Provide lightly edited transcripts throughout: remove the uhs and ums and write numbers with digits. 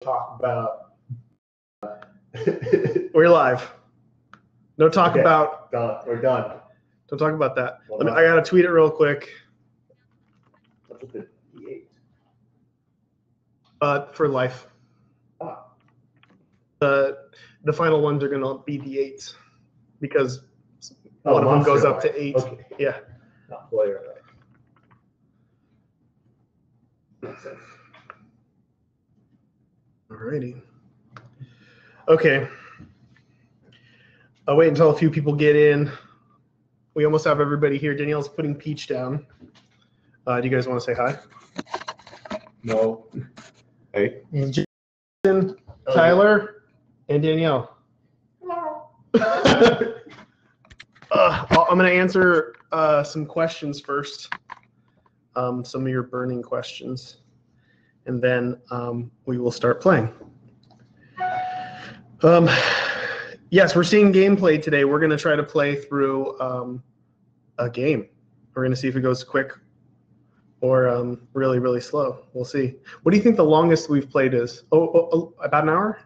talk about. We're live. No talk about. Done. We're done. Don't talk about that. Well, I gotta tweet it real quick. What's with the D8? For life. Ah. The final ones are gonna be D8s because one of them goes up to 8. Okay. Yeah. Not player. Makes sense. Alrighty. Okay. I'll wait until a few people get in. We almost have everybody here. Danielle's putting Peach down. Do you guys want to say hi? No. Hey. And Jason, Tyler, and Danielle. I'm going to answer some questions first. Some of your burning questions. And then we will start playing. Yes, we're seeing gameplay today. We're going to try to play through a game. We're going to see if it goes quick or really, really slow. We'll see. What do you think the longest we've played is? Oh, about an hour?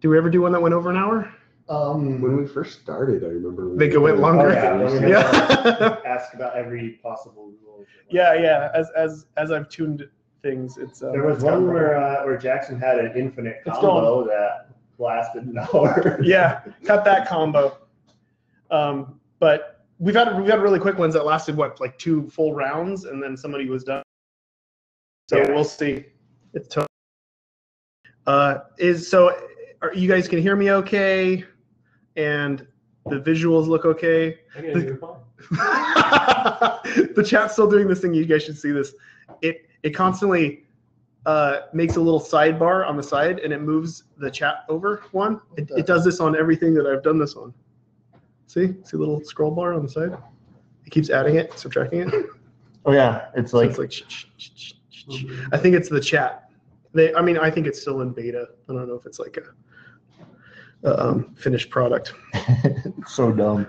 Did we ever do one that went over an hour? When we first started, I remember. I think it went longer. Oh, yeah. Ask about every possible rule. Yeah. As I've tuned things, it's. There was one where Jackson had an infinite combo that lasted an hour. Yeah, cut that combo. But we've had really quick ones that lasted like 2 full rounds, and then somebody was done. So yeah. We'll see. It's tough. You guys can hear me okay, and the visuals look okay. I can hear you fine. The chat's still doing this thing. You guys should see this. It constantly makes a little sidebar on the side, and it moves the chat over one. It does this on everything that I've done this on. See the little scroll bar on the side? It keeps adding it, subtracting it. Oh yeah, it's like. So it's like I think it's the chat. I think it's still in beta. I don't know if it's like a finished product. So dumb.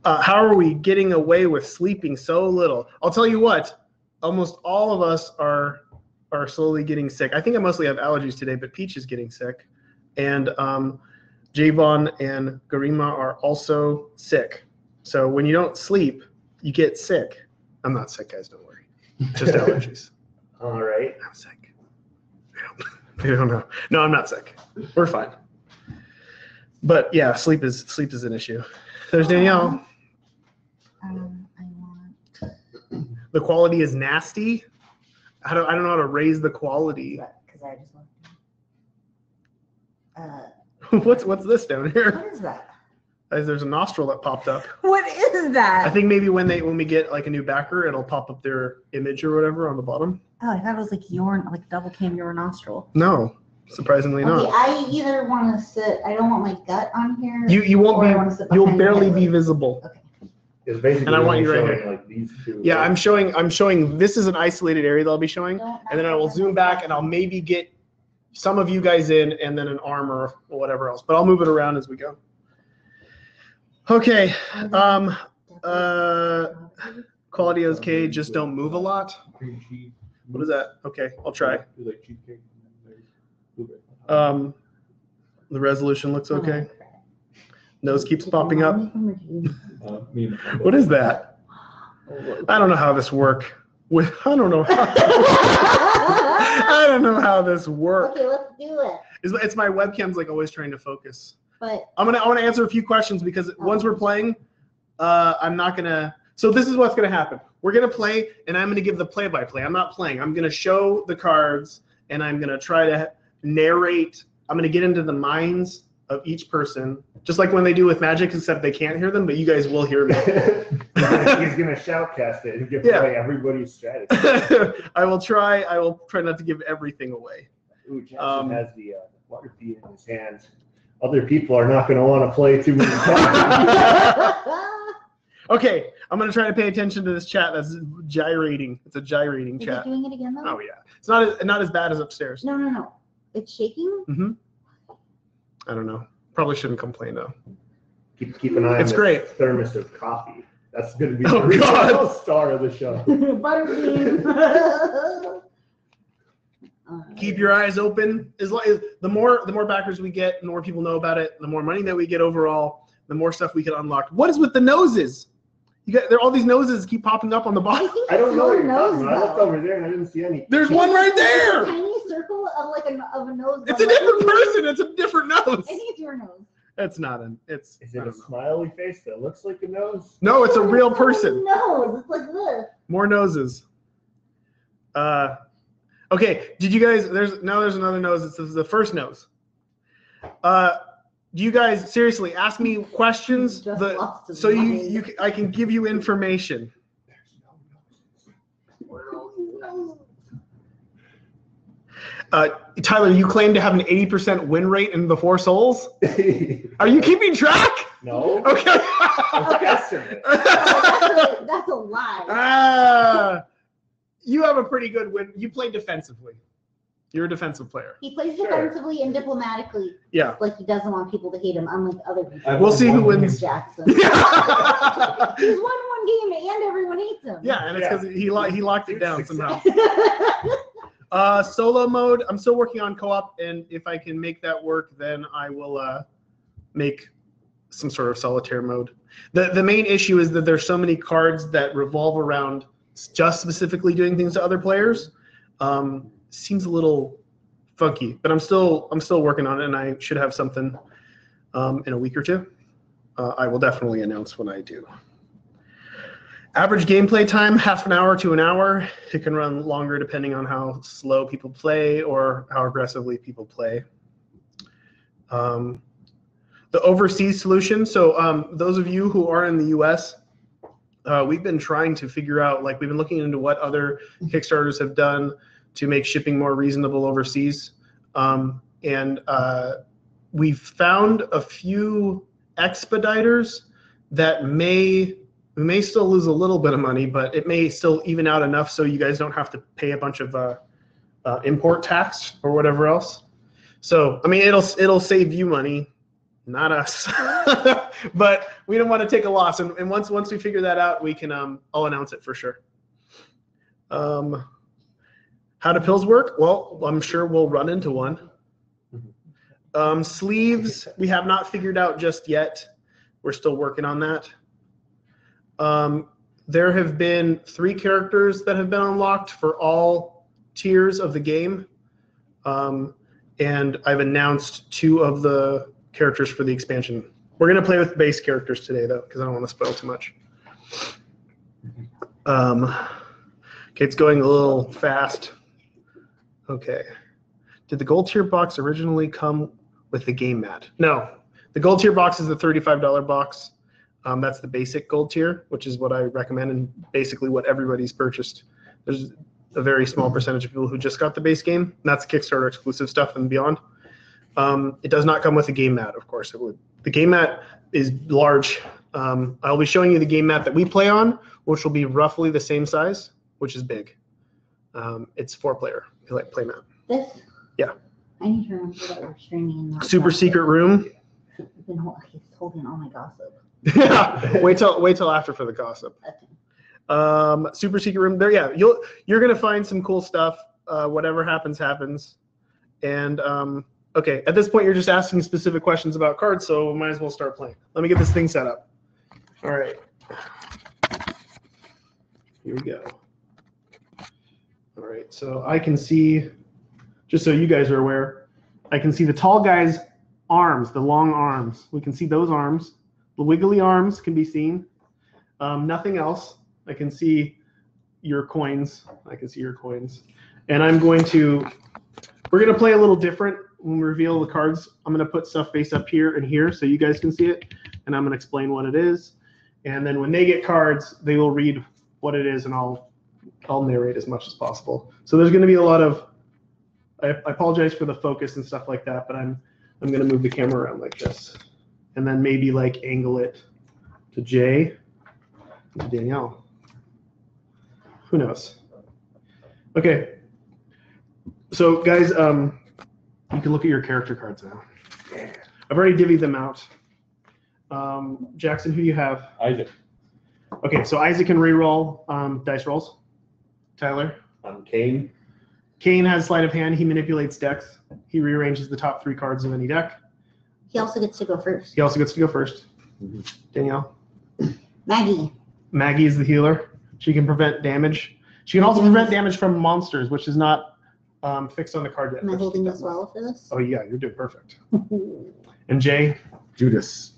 How are we getting away with sleeping so little? I'll tell you what. Almost all of us are slowly getting sick. I think I mostly have allergies today, but Peach is getting sick, and Javon and Garima are also sick. So when you don't sleep, you get sick. I'm not sick, guys. Don't worry. Just allergies. All right. I'm sick. They don't know. No, I'm not sick. We're fine. But yeah, sleep is an issue. There's Danielle. I want. The quality is nasty. I don't know how to raise the quality. Because I just want. What's this down here? What is that? There's a nostril that popped up. What is that? I think maybe when we get like a new backer, it'll pop up their image or whatever on the bottom. Oh, I thought it was like like double cam your nostril. No, surprisingly not. I either want to sit. I don't want my gut on here. You won't be. You'll barely be visible. Okay. It's basically and I want you right here. Like these two. Yeah, I'm showing. This is an isolated area that I'll be showing, and then I will zoom back and I'll maybe get some of you guys in, and then an arm or whatever else. But I'll move it around as we go. Okay. Quality is okay. Just don't move a lot. What is that? Okay, I'll try. The resolution looks okay. Nose keeps popping up. What is that? I don't know how this works. I don't know how this works. Okay, let's do it. It's my webcam's like always trying to focus. But I want to answer a few questions because once we're playing, I'm not gonna. So this is what's gonna happen. We're gonna play, and I'm gonna give the play-by-play. I'm not playing. I'm gonna show the cards, and I'm gonna try to narrate. I'm gonna get into the minds of each person, just like when they do with Magic, except they can't hear them, but you guys will hear me. He's gonna shoutcast it and give away everybody's strategy. I will try not to give everything away. Ooh, Jackson has the water feed in his hands. Other people are not going to want to play too many times. Okay, I'm going to try to pay attention to this chat that's gyrating. It's a gyrating chat. Is it doing it again, though? Oh, yeah. It's not as bad as upstairs. No. It's shaking? Mm-hmm. I don't know. Probably shouldn't complain, though. Keep an eye on great. Thermos of coffee. That's going to be the original star of the show. Butterbean. Keep your eyes open. The more backers we get, the more people know about it, the more money that we get overall, the more stuff we can unlock. What is with the noses? There all these noses keep popping up on the bottom. I don't know what you're nose, talking about. I looked over there and I didn't see any. There's one right there. A tiny circle of a nose. It's a different person. It's a different nose. I think it's your nose. It's not an. Is it a smiley face that looks like a nose? No, it's a real person. Nose. It's like this. More noses. Okay. Did you guys? There's another nose. This is the first nose. Do you guys seriously ask me questions? Just lost his So mind. I can give you information. Tyler, you claim to have an 80% win rate in the Four Souls. Are you keeping track? No. Okay. I'm guessing it. That's a lie. You have a pretty good win. You play defensively. You're a defensive player. He plays Sure. defensively and diplomatically. Yeah. Like he doesn't want people to hate him, unlike other people. We'll see who wins. Jackson. He's won one game and everyone hates him. Yeah, and it's because he locked it down Success. somehow. Solo mode, I'm still working on co-op, and if I can make that work, then I will make some sort of solitaire mode. The main issue is that there's so many cards that revolve around just specifically doing things to other players. Seems a little funky, but I'm still working on it, and I should have something in a week or two. I will definitely announce when I do. Average gameplay time, half an hour to an hour. It can run longer depending on how slow people play or how aggressively people play. The overseas solution. So those of you who are in the US, we've been trying to figure out, we've been looking into what other Kickstarters have done to make shipping more reasonable overseas. We've found a few expediters that we may still lose a little bit of money, but it may still even out enough so you guys don't have to pay a bunch of import tax or whatever else. So, I mean, it'll save you money, not us. But we don't want to take a loss. And once we figure that out, we can I'll announce it for sure. How do pills work? Well, I'm sure we'll run into one. Sleeves, we have not figured out just yet. We're still working on that. There have been 3 characters that have been unlocked for all tiers of the game. And I've announced 2 of the characters for the expansion. We're going to play with base characters today, though, because I don't want to spoil too much. Okay, it's going a little fast. Okay. Did the gold tier box originally come with the game mat? No. The gold tier box is the $35 box. That's the basic gold tier, which is what I recommend and basically what everybody's purchased. There's a very small percentage of people who just got the base game. And that's Kickstarter exclusive stuff and beyond. It does not come with a game mat, of course. It would. The game mat is large. I'll be showing you the game mat that we play on, which will be roughly the same size, which is big. It's 4-player play mat. This? Yeah. I need to remember that we're streaming. Super secret room. He's holding all my gossip. Yeah. Wait till after for the gossip. Okay. Super secret room there. Yeah, you're gonna find some cool stuff. Whatever happens. And okay, at this point you're just asking specific questions about cards, so we might as well start playing. Let me get this thing set up. All right. Here we go. All right, so I can see, just so you guys are aware, I can see the tall guy's arms, the long arms. We can see those arms. The wiggly arms can be seen. Nothing else. I can see your coins. And we're going to play a little different when we reveal the cards. I'm going to put stuff face up here and here so you guys can see it. And I'm going to explain what it is. And then when they get cards, they will read what it is, and I'll narrate as much as possible. So there's going to be a lot of, I apologize for the focus and stuff like that, but I'm going to move the camera around like this. And then maybe angle it to Jay, to Danielle. Who knows? Okay. So guys, you can look at your character cards now. I've already divvied them out. Jackson, who do you have? Isaac. Okay, so Isaac can reroll dice rolls. Tyler? Kane. Kane has sleight of hand. He manipulates decks. He rearranges the top 3 cards of any deck. He also gets to go first. He also gets to go first. Danielle. Maggie is the healer. She can prevent damage. She can also prevent damage from monsters, which is not fixed on the card yet. Am I holding this well for this? Oh yeah, you're doing perfect. And Jay? Judas.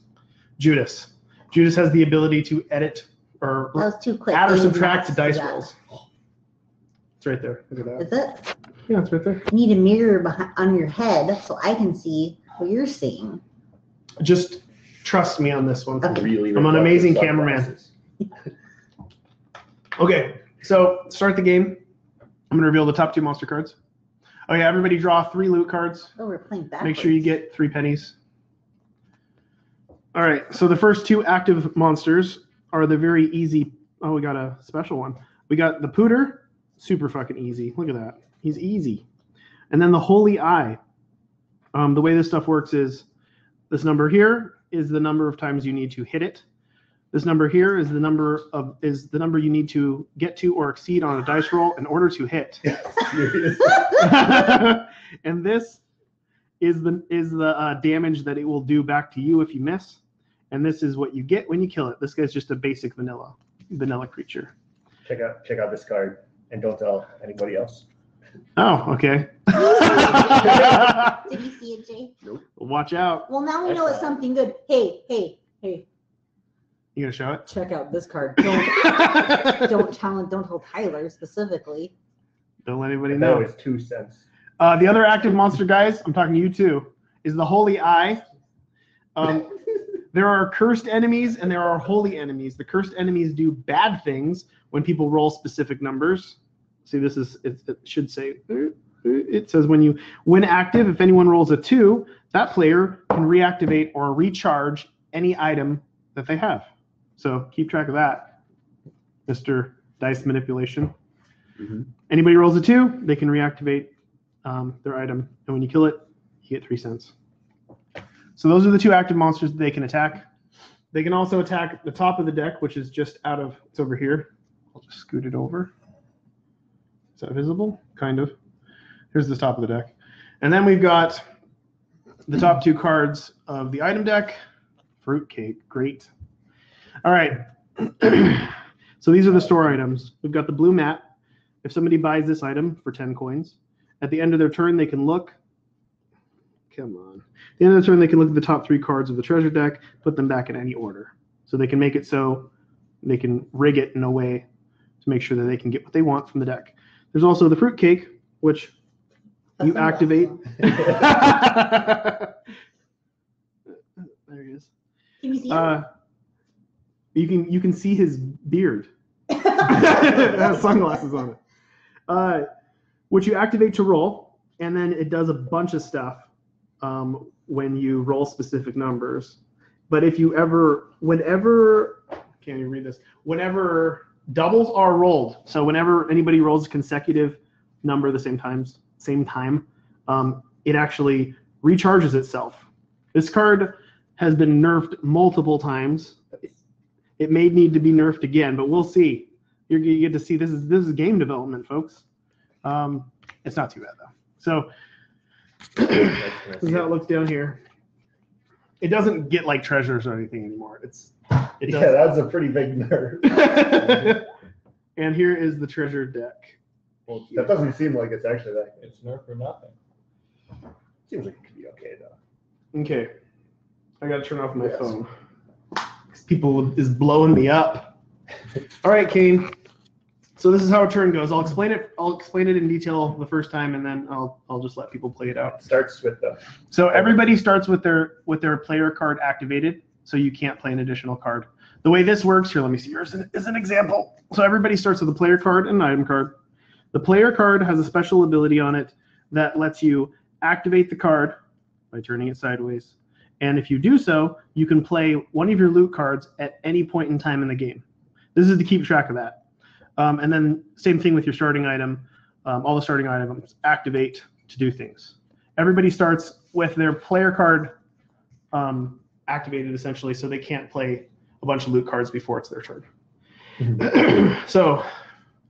Judas. Judas has the ability to edit or That was too quick. add or I didn't subtract to have to dice do that. rolls. It's right there. Look at that. Is it? Yeah, it's right there. You need a mirror behind, on your head so I can see what you're seeing. Just trust me on this one. Okay. Really I'm an amazing reflective cameraman. sunglasses. Okay, so start the game. I'm gonna reveal the top 2 monster cards. Oh yeah, everybody draw 3 loot cards. Oh, we're playing backwards. Make sure you get 3 pennies. All right, so the first 2 active monsters are the very easy. Oh, we got a special one. We got the Pooter, super fucking easy. Look at that, he's easy. And then the Holy Eye. The way this stuff works is this number here is the number of times you need to hit it. This number here is the number you need to get to or exceed on a dice roll in order to hit. And this is the damage that it will do back to you if you miss. And this is what you get when you kill it. This guy's just a basic vanilla creature. Check out this card and don't tell anybody else. Oh, okay. Did you see it, Jay? Watch out. Well, now we know it's something good. Hey. You gonna show it? Check out this card. Don't tell Tyler specifically. Don't let anybody That know. was 2 cents. The other active monster, guys, I'm talking to you too, is the Holy Eye. There are cursed enemies and there are holy enemies. The cursed enemies do bad things when people roll specific numbers. See, it should say, it says when active, if anyone rolls a 2, that player can reactivate or recharge any item that they have. So keep track of that, Mr. Dice Manipulation. Mm-hmm. Anybody rolls a 2, they can reactivate their item. And when you kill it, you get 3 cents. So those are the 2 active monsters that they can attack. They can also attack the top of the deck, which is just it's over here. I'll just scoot it over. Is that visible? Kind of. Here's the top of the deck. And then we've got the top 2 cards of the item deck. Fruitcake, great. All right. So these are the store items. We've got the blue mat. If somebody buys this item for 10 coins, at the end of their turn, they can look. Come on. At the end of the turn, they can look at the top 3 cards of the treasure deck, put them back in any order. So they can make it so they can rig it in a way to make sure that they can get what they want from the deck. There's also the fruitcake, which you activate. There he is. Can you see him? You can see his beard. It has sunglasses on it. Which you activate to roll, and then it does a bunch of stuff when you roll specific numbers. But if you whenever doubles are rolled, so whenever anybody rolls a consecutive number the same time, it actually recharges itself. This card has been nerfed multiple times. It may need to be nerfed again, but we'll see. You get to see this is game development, folks. It's not too bad though. So this is how it looks down here. It doesn't get like treasures or anything anymore. It does. Yeah, that's a pretty big nerf. And here is the treasure deck. Well, that doesn't seem like it's actually that. It's nerf or nothing. Seems like it could be okay though. Okay, I gotta turn off my phone. People is blowing me up. All right, Kane. So this is how a turn goes. I'll explain it in detail the first time, and then I'll just let people play it out. It starts with the. So everybody starts with their player card activated, so you can't play an additional card. The way this works here, let me see. Here's an example. So everybody starts with a player card and an item card. The player card has a special ability on it that lets you activate the card by turning it sideways. And if you do so, you can play one of your loot cards at any point in time in the game. This is to keep track of that. And then same thing with your starting item. All the starting items activate to do things. Everybody starts with their player card activated essentially, so they can't play a bunch of loot cards before it's their turn. So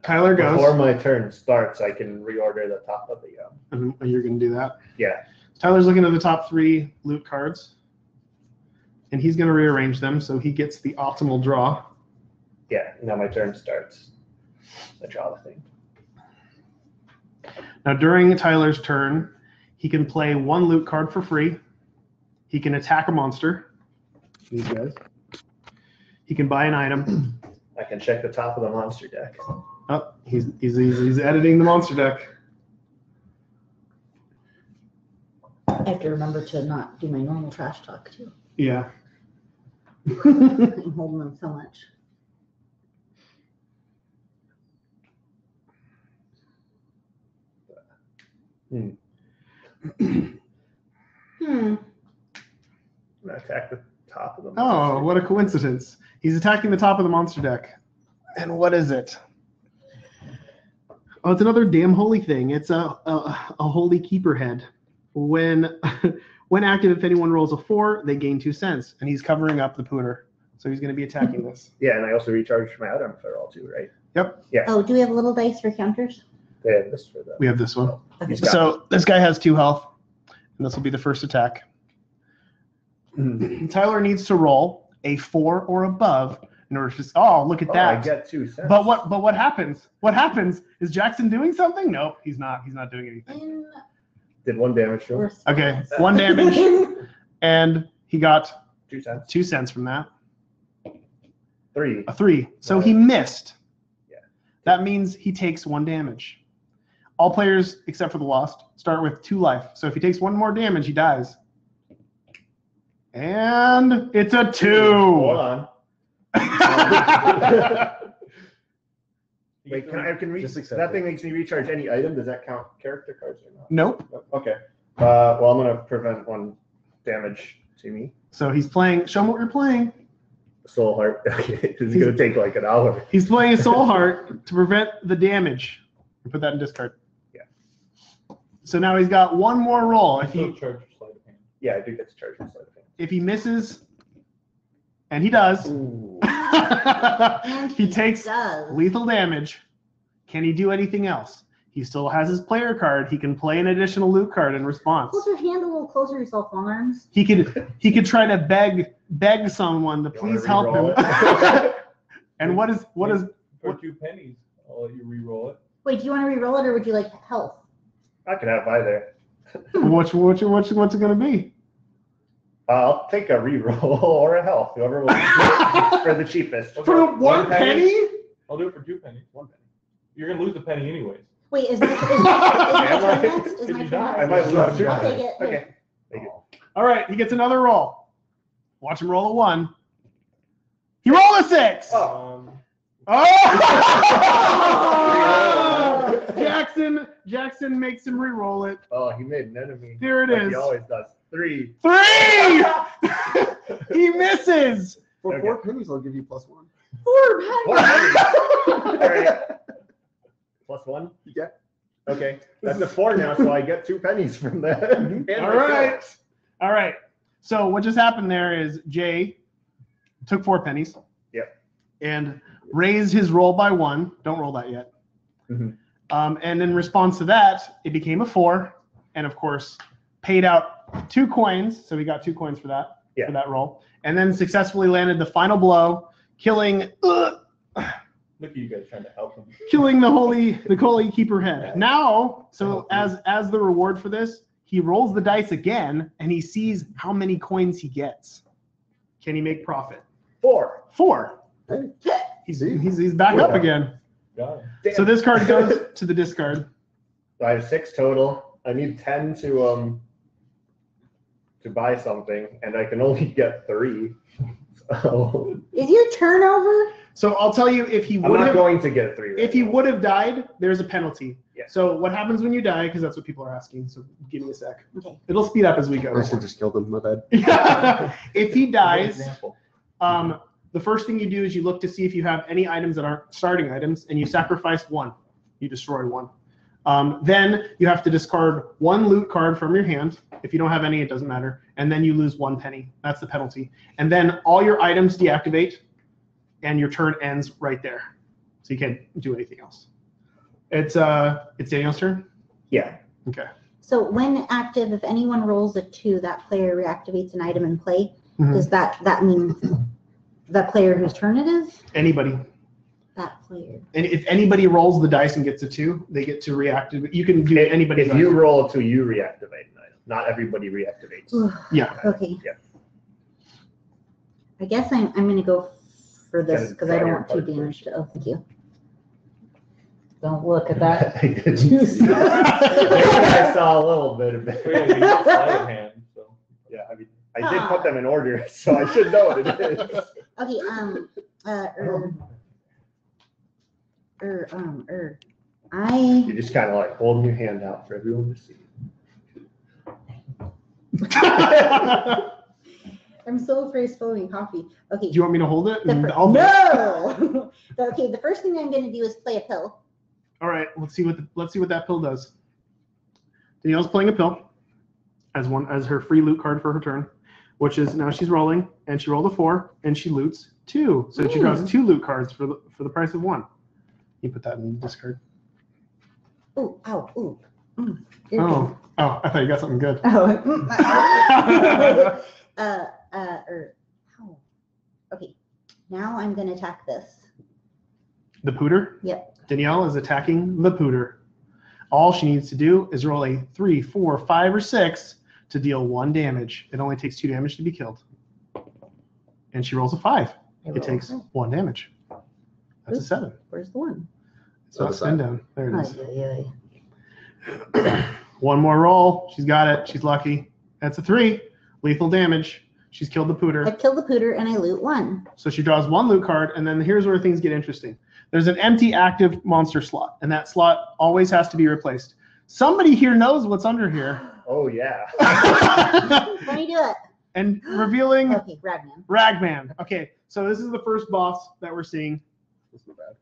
Tyler goes. Before my turn starts, I can reorder the top of the. And you're going to do that? Yeah. Tyler's looking at the top 3 loot cards. And he's going to rearrange them so he gets the optimal draw. Yeah. Now my turn starts. I draw the thing. Now, during Tyler's turn, he can play 1 loot card for free. He can attack a monster. These guys. He can buy an item. I can check the top of the monster deck. Oh, he's editing the monster deck. I have to remember to not do my normal trash talk too. Yeah. I'm holding them so much. I'm gonna attack the top of the monster. Oh, what a coincidence. He's attacking the top of the monster deck. And what is it? Oh, it's another damn holy thing. It's a holy keeper head. When active, if anyone rolls a 4, they gain 2 cents. And he's covering up the pooter. So he's going to be attacking this. Yeah, and I also recharge my item if I roll 2, right? Yep. Yeah. Oh, do we have little dice for counters? They have this for the. We have this one. Okay. He's got- So this guy has 2 health. And this will be the first attack. Tyler needs to roll a 4 or above in order to. Oh, look at Oh, that. I get 2 cents. But what happens? What happens? Is Jackson doing something? Nope, he's not. He's not doing anything. In Did 1 damage to him? response. Okay, 1 damage, and he got 2 cents. 2 cents from that. 3. A 3. So he missed. Yeah. That means he takes 1 damage. All players, except for the lost, start with 2 life. So if he takes 1 more damage, he dies. And it's a 2. Hold on. Wait, can Just accept that it. thing makes me recharge any item? Does that count character cards or not? Nope. Okay. Well, I'm gonna prevent 1 damage to me. So he's playing. Show him what you're playing. Soul Heart. Okay. This is gonna take like an hour. He's playing a Soul Heart to prevent the damage. Put that in discard. Yeah. So now he's got 1 more roll. If he Yeah, I do get to charge my sleight of hand. if he misses, and he does, Ooh. And he takes does. lethal damage. Can he do anything else? He still has his player card. He can play an additional loot card in response. Hold your hand a little closer to yourself, arms. He could try to beg someone to You wanna please help him. re-roll it? And what is For 2 pennies, I'll let you re-roll it. Wait, do you want to re-roll it or would you like health? I could have either. what's it gonna be? I'll take a re-roll or a health, whoever will for the cheapest. For 1 penny? I'll do it for 2 pennies. 1 penny. You're gonna lose a penny anyways. Wait, is my turn next? Is If my you turn die, I might next? lose 2 I'll take pennies. it. Okay. All right, he gets another roll. Watch him roll a 1. He rolled a 6. Oh. Oh! Jackson makes him re-roll it. Oh, he made an enemy. Here it like is. He always does. 3. 3. He misses. For Okay. 4 pennies, I'll give you +1. 4 pennies. All right. +1? Yeah. Okay. That's a 4 now, so I get 2 pennies from that. And All right. All right. So what just happened there is Jay took 4 pennies. Yep. And raised his roll by 1. Don't roll that yet. Mhm. And in response to that, it became a 4, and of course, paid out 2 coins. So he got 2 coins for that Yeah. for that roll, and then successfully landed the final blow, killing Look at you guys trying to help him. the holy keeper head. Now, so as the reward for this, he rolls the dice again, and he sees how many coins he gets. Can he make profit? 4. 4. Hey. He's back up again. Got it. Damn. So this card goes to the discard. So I have 6 total. I need 10 to buy something, and I can only get 3. So Is your turn over? So I'll tell you, if he I'm would not have going to get 3. Right if he now. would have died, there's a penalty. Yeah. So what happens when you die? Because that's what people are asking. So give me a sec. Okay. It'll speed up as we go. I should just killed him. My bad. If he dies, Example. the first thing you do is you look to see if you have any items that aren't starting items, and you sacrifice 1. You destroy 1. Then you have to discard 1 loot card from your hand. If you don't have any, it doesn't matter. And then you lose 1 penny. That's the penalty. And then all your items deactivate, and your turn ends right there. So you can't do anything else. It's Daniel's turn. Yeah. Okay. So when active, if anyone rolls a 2, that player reactivates an item in play. Mhm. Does that mean the player whose turn it is? Anybody. That player. And if anybody rolls the dice and gets a 2, they get to reactivate. You can do anybody. If you roll a 2, you reactivate an item. Not everybody reactivates. Yeah. Okay. Yeah. I guess I'm going to go for this Gotta because I draw don't your want 2 card damage. first. Oh, thank you. Don't look at that. I didn't see that. I saw a little bit of Wait, you it. got sleight of hand, so. Yeah, I mean, I did put them in order, so I should know what it is. Okay, You're just kind of like holding your hand out for everyone to see. I'm so afraid of spilling coffee. Okay. Do you want me to hold it? And No. Okay, the first thing I'm going to do is play a pill. All right. Let's see what that pill does. Danielle's playing a pill as her free loot card for her turn, which is now she's rolling, and she rolled a 4 and she loots 2. So she draws 2 loot cards for the price of 1. You put that in the discard. Ooh, ow, ooh. Oh, I thought you got something good. Ow. Okay, now I'm going to attack this. The pooter? Yep. Danielle is attacking the pooter. All she needs to do is roll a 3, 4, 5, or 6 to deal 1 damage. It only takes 2 damage to be killed. And she rolls a 5. It takes 1 damage. That's a 7. Where's the 1? It's not spin down. There it is. Ay, ay, ay. 1 more roll. She's got it. She's lucky. That's a 3. Lethal damage. She's killed the I pooter. kill the pooter and I loot 1. So she draws 1 loot card, and then here's where things get interesting. There's an empty active monster slot, and that slot always has to be replaced. Somebody here knows what's under here. Oh, yeah. Let me do it. And revealing Okay, Ragman. Ragman. Okay, so this is the first boss that we're seeing. That's not bad.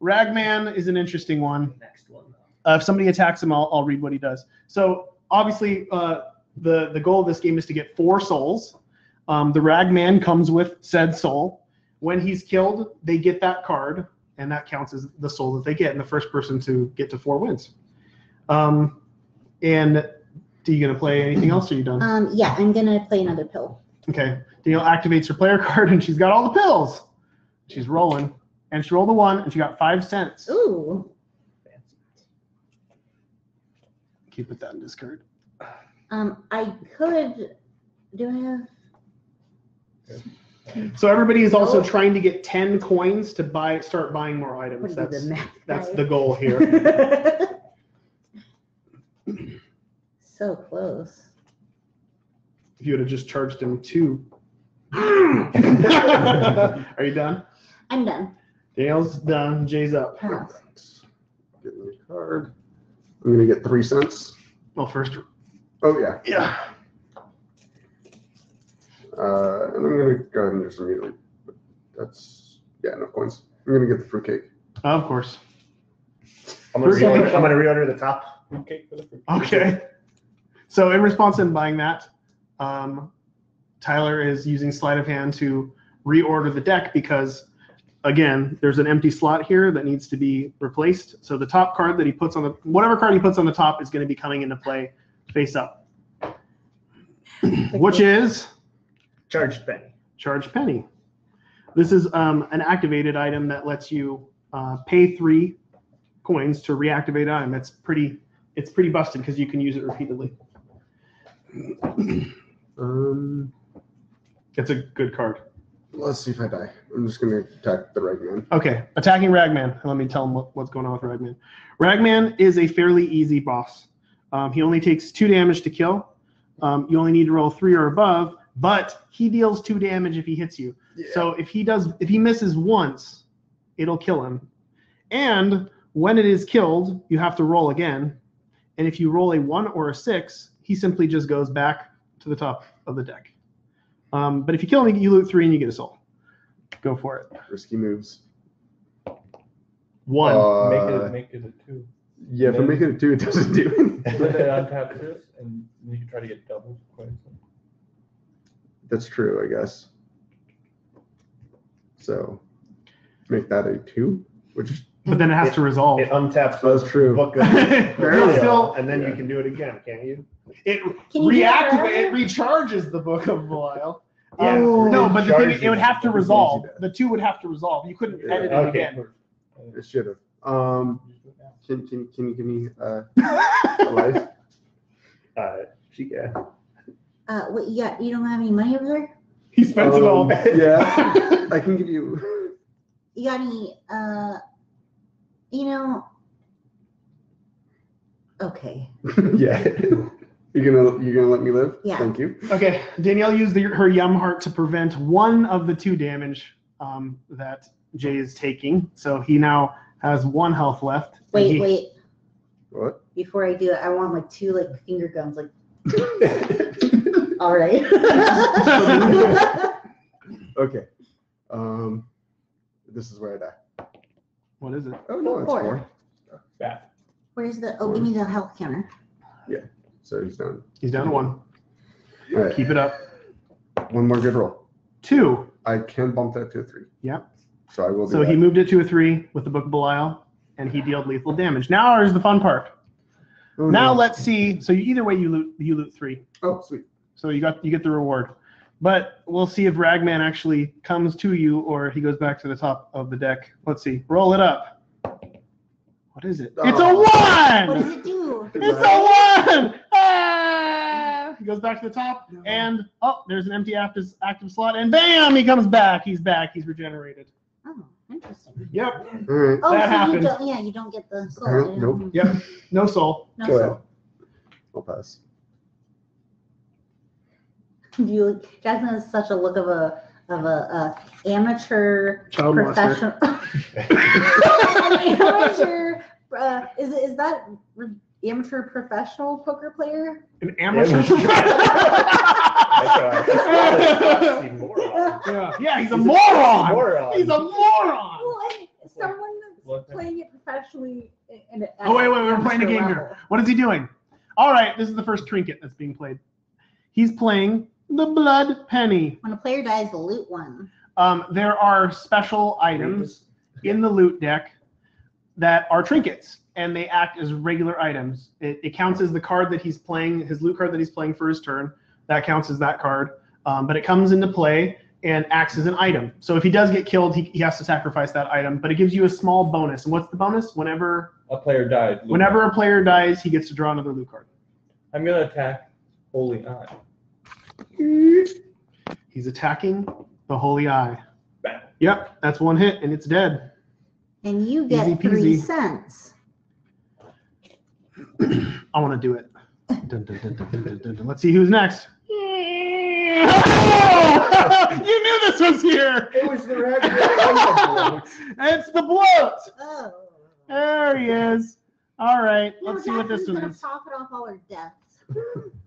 Ragman is an interesting one. Next one. If somebody attacks him, I'll read what he does. So obviously, the goal of this game is to get 4 souls. The Ragman comes with said soul. When he's killed, they get that card, and that counts as the soul that they get, and the first person to get to 4 wins. And are you going to play anything else, or are you done? Yeah, I'm going to play another pill. Okay. Danielle activates her player card, and she's got all the pills. She's rolling, and she rolled a 1, and she got 5 cents. Ooh. Keep it that in discard. I could. Do I have? So everybody is also trying to get 10 coins to start buying more items. What is the math That's guy? the goal here. So close. If you would have just charged him 2. Are you done? I'm done. Daniel's done. Jay's up. Oh. Get my card. I'm gonna get 3 cents. Well, first. Oh yeah. Yeah. And I'm gonna go ahead and just immediately. That's no coins. I'm gonna get the fruitcake. Of course. I'm gonna reorder the top. Fruitcake for the fruit. Okay. So in response to him buying that, Tyler is using sleight of hand to reorder the deck because, again, there's an empty slot here that needs to be replaced. So the top card that he puts on whatever card he puts on the top is going to be coming into play face up, which is Charged penny. Charged Penny. This is an activated item that lets you pay 3 coins to reactivate an item. It's pretty busted because you can use it repeatedly. It's a good card. Let's see if I die. I'm just gonna attack the Ragman. Okay, attacking Ragman. Let me tell him what's going on with Ragman. Ragman is a fairly easy boss. He only takes 2 damage to kill. You only need to roll 3 or above, but he deals 2 damage if he hits you. Yeah. So if he misses once, it'll kill him. And when it is killed, you have to roll again. And if you roll a 1 or a 6, he simply just goes back to the top of the deck. But if you kill him, you loot 3 and you get a soul. Go for it. Risky moves. 1. Make it a 2. Yeah, if I make it a 2, it doesn't do anything. Then it untaps this, and you can try to get double coins. That's true, I guess. So make that a 2, which is But then it has to resolve. It untaps That's the true. book of It's still- and then you can do it again, can't you? It Can you do that reactivates. It forever? recharges the Book of Belial. Yeah, No, but the thing charges it would have to the- resolve. The two would have to resolve. You couldn't Yeah. edit it Okay. again. It should have. Can you give me a life? She can. What you got? You don't have any money over there? He spends it all. Yeah, I can give you. You got any? You know. Okay. Yeah. You're gonna let me live? Yeah. Thank you. Okay, Danielle used her Yum Heart to prevent one of the 2 damage that Jay is taking. So he now has 1 health left. and Wait, he- wait. What? Before I do it, I want like 2 like finger guns, like. All right. Okay. This is where I die. What is it? Oh no, it's 4. 4. Bad. Where's the? Oh, give me the health counter. So he's done. He's down to 1. All right. Keep it up. 1 more good roll. 2. I can bump that to a 3. Yep. So I will do So that. he moved it to a 3 with the Book of Belial, and he dealt lethal damage. Now is the fun part. Oh, Now no. let's see. So either way, you loot 3. Oh, sweet. So you get the reward. But we'll see if Ragman actually comes to you or he goes back to the top of the deck. Let's see. Roll it up. What is it? It's a Oh. 1! What does it do? It's a 1! Ah! He goes back to the top, and there's an empty active slot, and bam! He comes back. He's back. He's regenerated. Oh, interesting. Yep. All right. Oh, That so happened. you don't? Yeah, you don't get the soul. Nope. Yep. No soul. No Go soul. ahead. I'll pass. You Jasmine has such a look of a amateur Child molester. professional. Amateur. Is that amateur professional poker player? An amateur. Yeah, he's a moron. He's a moron. Well, someone What? that's playing it professionally. Oh, wait, we're playing a game here. What is he doing? All right, this is the first trinket that's being played. He's playing the Blood Penny. When a player dies, the loot one. There are special items in the loot deck that are trinkets, and they act as regular items. It counts as the card that he's playing, his loot card that he's playing for his turn. That counts as that card. But it comes into play and acts as an item. So if he does get killed, he has to sacrifice that item, but it gives you a small bonus. And what's the bonus? Whenever A player died. a player dies, he gets to draw another loot card. I'm gonna attack Holy Eye. He's attacking the Holy Eye. Bam. Yep, that's 1 hit, and it's dead. And you get Easy 3 peasy. cents. I want to do it. Dun, dun, dun, dun, dun, dun, dun, dun. Let's see who's next. You knew this was here. It was the Ragman. It's the bloat. Oh. There he is. All right, You know, let's see what this Jasmine's one gonna is. profit off all her deaths.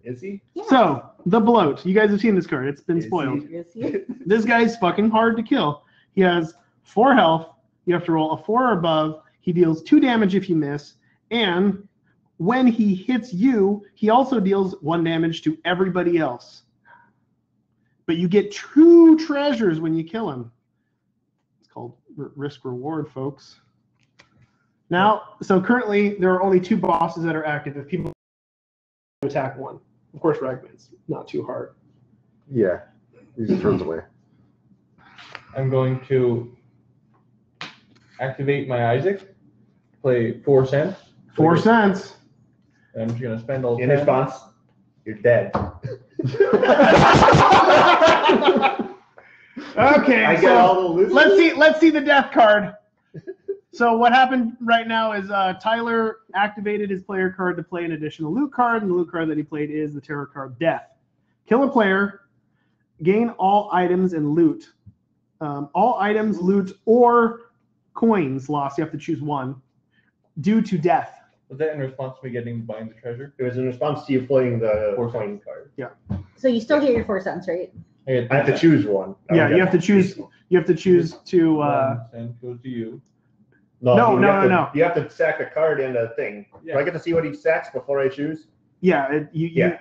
Is he? Yeah. So, the bloat. You guys have seen this card. It's been Is spoiled. Yes, he- This guy's fucking hard to kill. He has 4 health. You have to roll a 4 or above. He deals 2 damage if you miss. And when he hits you, he also deals 1 damage to everybody else. But you get 2 treasures when you kill him. It's called risk reward, folks. Now, so currently there are only 2 bosses that are active. If people attack 1, of course, Ragman's not too hard. Yeah. He just runs away. I'm going to activate my Isaac. Play 4 cents. 4 cents. And I'm just gonna spend all In 10. response, you're dead. Okay, I get so all the loot. let's see the death card. So what happened right now is Tyler activated his player card to play an additional loot card, and the loot card that he played is the terror card Death. Kill a player, gain all items and loot. All items, loot, or coins lost. You have to choose one. Due to death. Was that in response to me getting buying the treasure? It was in response to you playing the Four coin card. So you still get your 4 cents, right? I I have to choose one. Yeah, you have to choose. You have to choose to. 1 cent goes to you. No, you no, have to- no. You have to sack a card in a thing. Do I get to see what he sacks before I choose? Yeah. Yeah.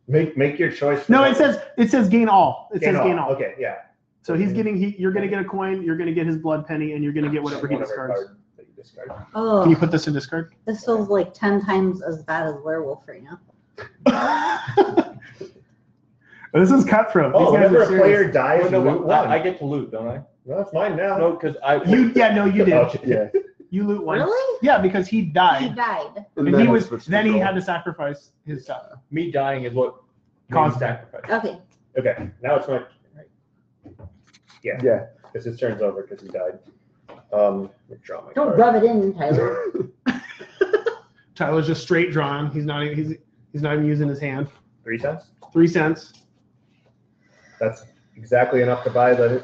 Make your choice. No, it says gain all. It says gain all. Okay, yeah. So he's getting. You're gonna get a coin. You're gonna get his blood penny, and you're gonna get whatever he Whatever discards. card that you discard. Oh, Can you put this in discard? this feels like 10 times as bad as werewolf right now. This is cutthroat. Oh, These guys whenever are a serious. player dies, No, you loot one. I get to loot, don't I? No, it's mine now. No, because I. You did. Oh, yeah. You loot one. Really? Yeah, because he He died. died. And then he it was switched to then he draw. had to sacrifice his stuff. Me dying is what Caused caused sacrifice. Okay. Okay, now it's my. Yeah, Yeah. because his turn's over because he died. Withdraw my Don't card. rub it in, Tyler. Tyler's just straight drawn. He's not even using his hand. 3 cents. 3 cents. That's exactly enough to buy this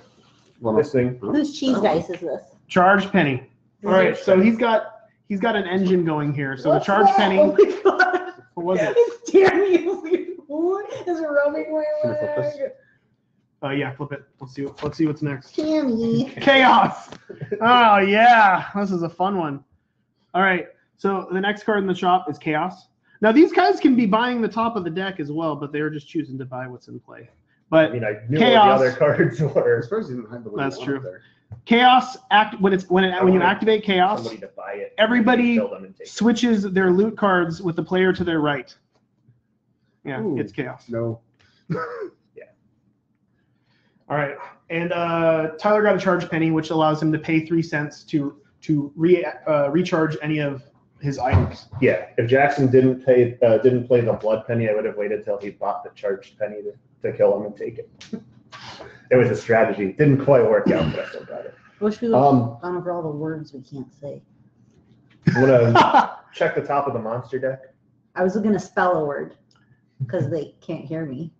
thing. Whose cheese dice is this? Charge penny. All right, so he's got an engine going here. So the charge penny. Oh my god. What was it? It's tearing me. It's rubbing my Can I flip this? leg. Yeah, flip it. Let's see what's next. Tammy. Chaos. Oh yeah, this is a fun one. All right, so the next card in the shop is Chaos. Now these guys can be buying the top of the deck as well, but they're just choosing to buy what's in play. But I mean, I knew Chaos. what the other cards were. As far as you didn't hide the one That's you true. wanted there. Chaos when you activate Chaos, Somebody to buy it. everybody Kill them and take it. switches their loot cards with the player to their right. Yeah, Ooh. it's Chaos. No. All right, and Tyler got a charge penny, which allows him to pay 3 cents to recharge any of his items. Yeah, if Jackson didn't play the blood penny, I would have waited till he bought the charged penny to kill him and take it. It was a strategy. Didn't quite work out, but I still got it. Wish we would have gone over all the words we can't say. I'm gonna check the top of the monster deck. I was gonna spell a word because they can't hear me.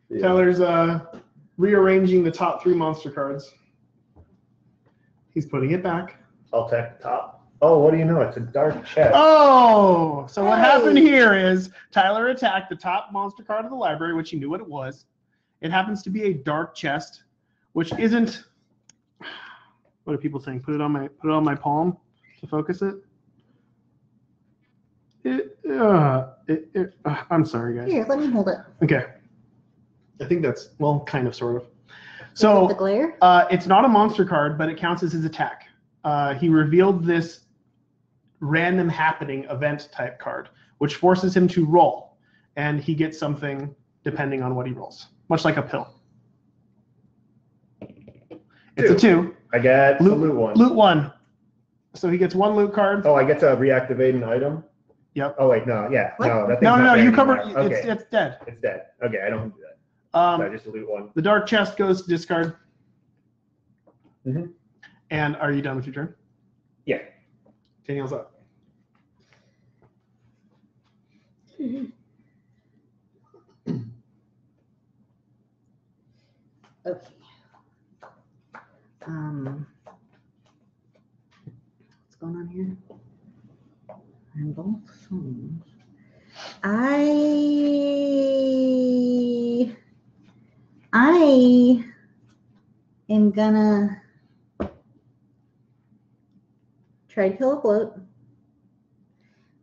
Yeah. Tyler's rearranging the top 3 monster cards. He's putting it back. I'll check the top. Oh, what do you know? It's a dark chest. Oh, so what Hey. happened here is Tyler attacked the top monster card of the library, which he knew what it was. It happens to be a dark chest, which isn't. What are people saying? Put it on my palm to focus it. I'm sorry, guys. Here, let me hold it. Okay. I think that's kind of, sort of. The So glare. it's not a monster card, but it counts as his attack. He revealed this random happening event type card, which forces him to roll, and he gets something depending on what he rolls, much like a pill. It's a 2. I get loot one. Loot 1. So he gets 1 loot card. Oh, I get to reactivate an item. Yep. Oh wait, no, yeah, What? no, that thing's No, not there you anymore. covered. Okay, It's dead. it's dead. Okay, I don't do that. No, just loot 1. The dark chest goes to discard. Mhm. And are you done with your turn? Yeah. Daniel's up. Okay. What's going on here? On both phones. I am gonna try to kill a float.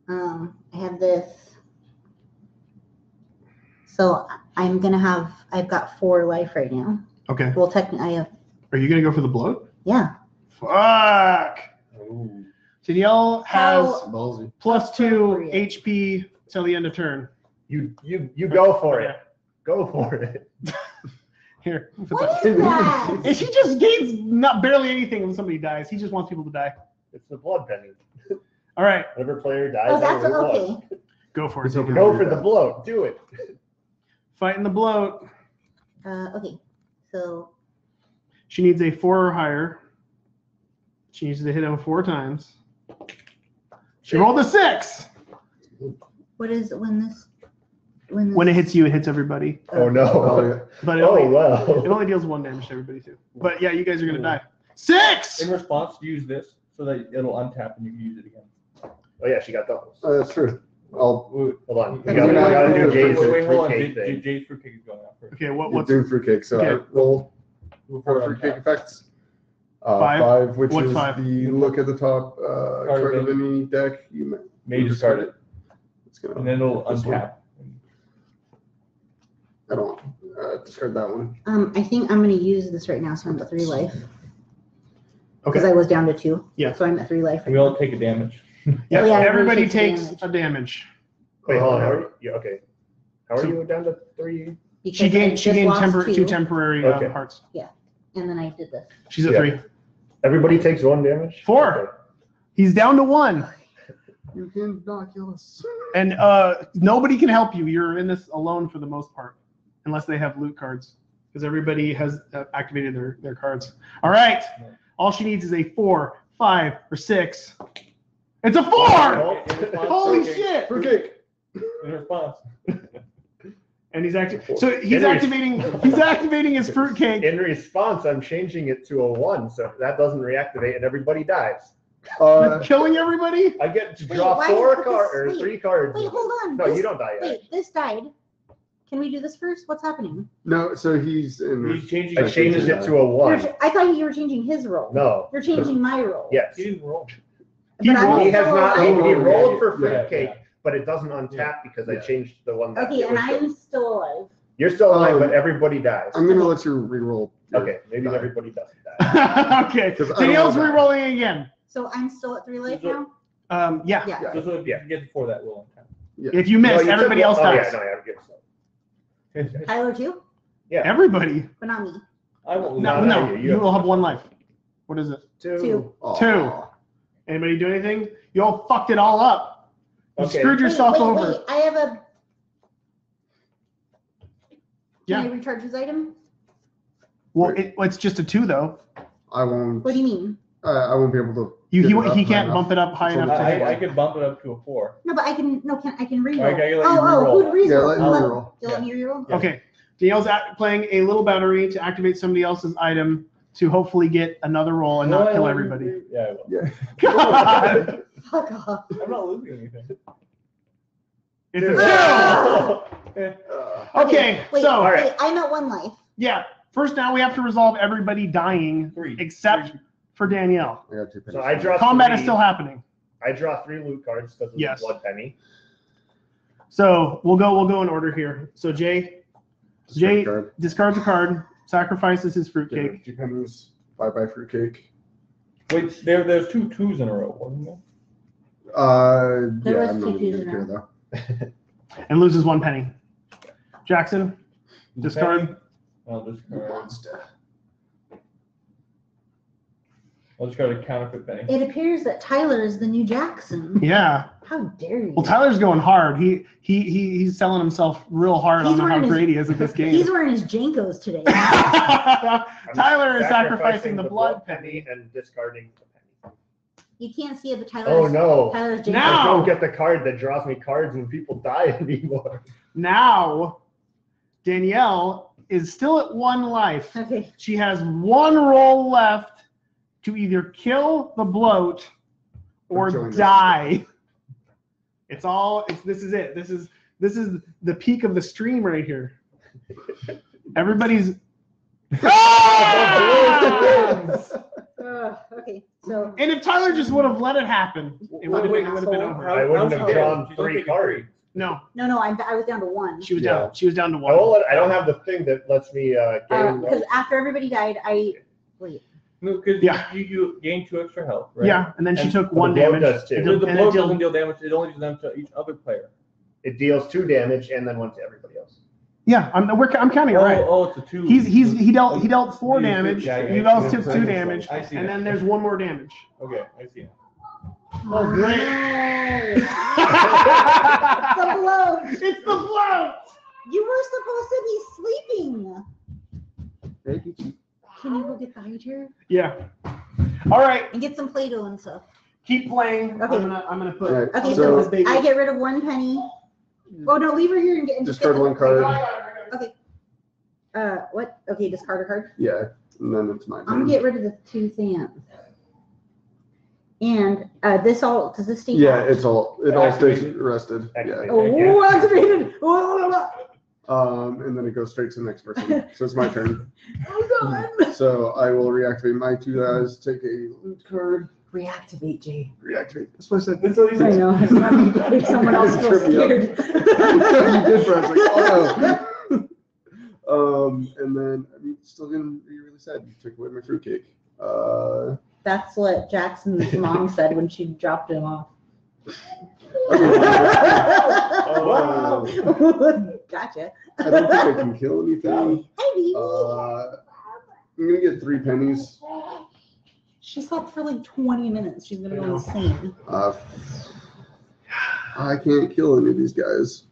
I have this. So I've got 4 life right now. Okay. Well, technically I have, Are you gonna go for the bloat? yeah. Fuck. Ooh. Danielle has How- Ballsy. +2 Appropriate. HP till the end of turn. You go for it. Go for it. Here. put What that- is that? And he just gains not barely anything when somebody dies. He just wants people to die. It's the blood penny. All right, Whenever player dies, Oh, I that's loot one. okay. go for it. He's hoping- Go for the bloat. Do it. Fighting the bloat. Okay. So She needs a 4 or higher. She needs to hit him 4 times. She rolled a 6. what is when When it hits you, it hits everybody. Oh Oh, no. yeah. But it, Oh only, wow. it only deals 1 damage to everybody too. But yeah, you guys are gonna die. 6. In response, use this so that it'll untap and you can use it again. Oh yeah, she got doubles. That's true. I'll Hold on. We Wait, gotta do wait, Jay's Wait, hold on. fruitcake thing. Jay's fruitcake is going out first. Okay, you're what's doing fruitcake. So I Okay. roll We'll 4 put it on fruitcake top. effects. 5? 5, which What's is 5? the look at the top card of ability. any deck. You May discard it, It's gonna, and then it'll This one. untap. I don't. Discard that one. I think I'm gonna use this right now, so I'm at 3 life. Because Okay. I was down to 2. Yeah. So I'm at 3 life. We all take a damage. Yeah. Oh, yeah, Everybody everybody takes takes a damage. Wait, hold on. How are you? Yeah, okay. How are you down to 3? Because She I gained just lost 2 temporary Okay. hearts. And then I did this. She's at Yeah. 3. Everybody takes 1 damage? 4. Okay. He's down to 1. You can Oculus. And nobody can help you. You're in this alone for the most part, unless they have loot cards, because everybody has activated their cards. All right. All she needs is a 4, 5, or 6. It's a 4! Holy shit! Fruitcake. In response. And he's active. So He's activating his fruitcake. In response, I'm changing it to a 1, so that doesn't reactivate and everybody dies. Killing everybody? I get to Wait, draw why 4 is cards this- or wait, 3 cards. Wait, hold on. No, This- you don't die yet. Wait, this died. Can we do this first? What's happening? No, so he's in. He's changing. I changed it to a 1. I thought you were changing his roll. No. You're changing my roll. Yes. He didn't roll. He But I'm rolled. He has still not. alive. He rolled for Yeah, fruitcake, yeah. but it doesn't untap because I Yeah. changed the one. That Okay, it and was I'm still alive. You're still alive, Oh. but everybody dies. I'm gonna let you reroll. Okay, maybe Die. everybody doesn't die. Okay. 'Cause I don't Danielle's know that. re-rolling again. So I'm still at 3 life So- now? Yeah. Yeah. Yeah. Just so if you get before that roll. If you miss, No, you took everybody one- else oh, dies. Yeah, no, yeah, I get so. Tyler too? Yeah. Everybody. But not me. I won't lose. No, No, no. you You will have 1 life. What is it? 2. Aw. 2. Anybody do anything? You all fucked it all up. You Okay. screwed yourself wait, over. Wait, I have a. Yeah. Can I recharge his item? Well, it's just a 2 though. I won't. What do you mean? I won't be able to. He get it up he high can't enough. bump it up high So enough to hit. I could bump it up to a 4. No, but I can. No, I can reroll. I gotta let you oh, reroll. who'd Yeah, reroll? let you reroll. You let me reroll? Yeah. Okay. Danielle's playing a little battery to activate somebody else's item to hopefully get another roll and not kill everybody. Yeah, I will. Yeah. God. Fuck off. I'm not losing anything. It's a 2. Okay, Wait, so all right. wait, I'm at 1 life. yeah. First now we have to resolve everybody dying 3. except for Danielle. I got 2 pennies. So I draw Combat 3. is still happening. I draw 3 loot cards because of Yes. the blood penny. So we'll go in order here. So Jay Discard. discards a card, sacrifices his Yeah, fruitcake. 2 pennies. Bye fruitcake. Wait, there's 2 2s in a row, wasn't there? There Yeah, was I'm not 2 gonna twos do in it a though. And loses 1 penny. Jackson, discard. I'll discard. I'll discard a counterfeit penny. It appears that Tyler is the new Jackson. Yeah. How dare you? Well, Tyler's going hard. He's selling himself real hard He's on how wearing his- great he is at this game. He's wearing his Jankos today. Tyler is sacrificing the blood penny and discarding the penny. You can't see it, but Tyler's, Oh no! Tyler's Jankos. Now- I don't get the card that draws me cards when people die anymore. Now, Danielle is still at 1 life. Okay. She has 1 roll left to either kill the bloat or join the- die. This is it. This is the peak of the stream right here. Everybody's Okay, so and if Tyler just would have let it happen, it would have Wait, been so over. I wouldn't have how's she drawn doing? She's only 3 taking cards. No, no, I was down to 1. she was Yeah. down. She was down to 1. I don't have the thing that lets me gain. Because after everybody died, wait. No, because Yeah. you gain 2 extra health, right? Yeah, and then she And took the 1 blow damage. does too. It The did- and blow it did- doesn't deal damage, it only does damage to each other player. It deals 2 damage and then 1 to everybody else. Yeah, I'm counting it right. Oh, it's a 2. He dealt 4 Yeah, damage. yeah, You yeah, guys took yeah. 2 damage, I see and that. then there's 1 more damage. Okay, I see. Oh, great! The blow. It's the blow. You were supposed to be sleeping. Can you go get the high chair Yeah. All right, and get some Play-Doh and stuff? keep playing. Okay. I'm gonna put. Alright, Okay, so- this baby. I get rid of 1 penny. Oh no, leave her here and get and just Discard get 1 card. Okay. What? Okay, discard a card. Yeah, and then it's my I'm turn. gonna get rid of the 2 things. And does this stay? Yeah, attached? it all stays rested. Activate. Yeah. Oh, activated! Oh, And then it goes straight to the next person. So it's my turn. God. So I will reactivate my 2 guys, take a loot card, Reactivate, Jay. reactivate. That's what I said. That's what he I said. know. It's not make someone else feel Trip me up. scared. You did, but I was like, oh no. And then I'm still gonna be really sad. You took away my fruitcake. That's what Jackson's mom said when she dropped him off. Oh. Gotcha. I don't think I can kill anything. Hey, baby. I'm gonna get 3 pennies. She slept for like 20 minutes. She's gonna go insane. I can't kill any of these guys,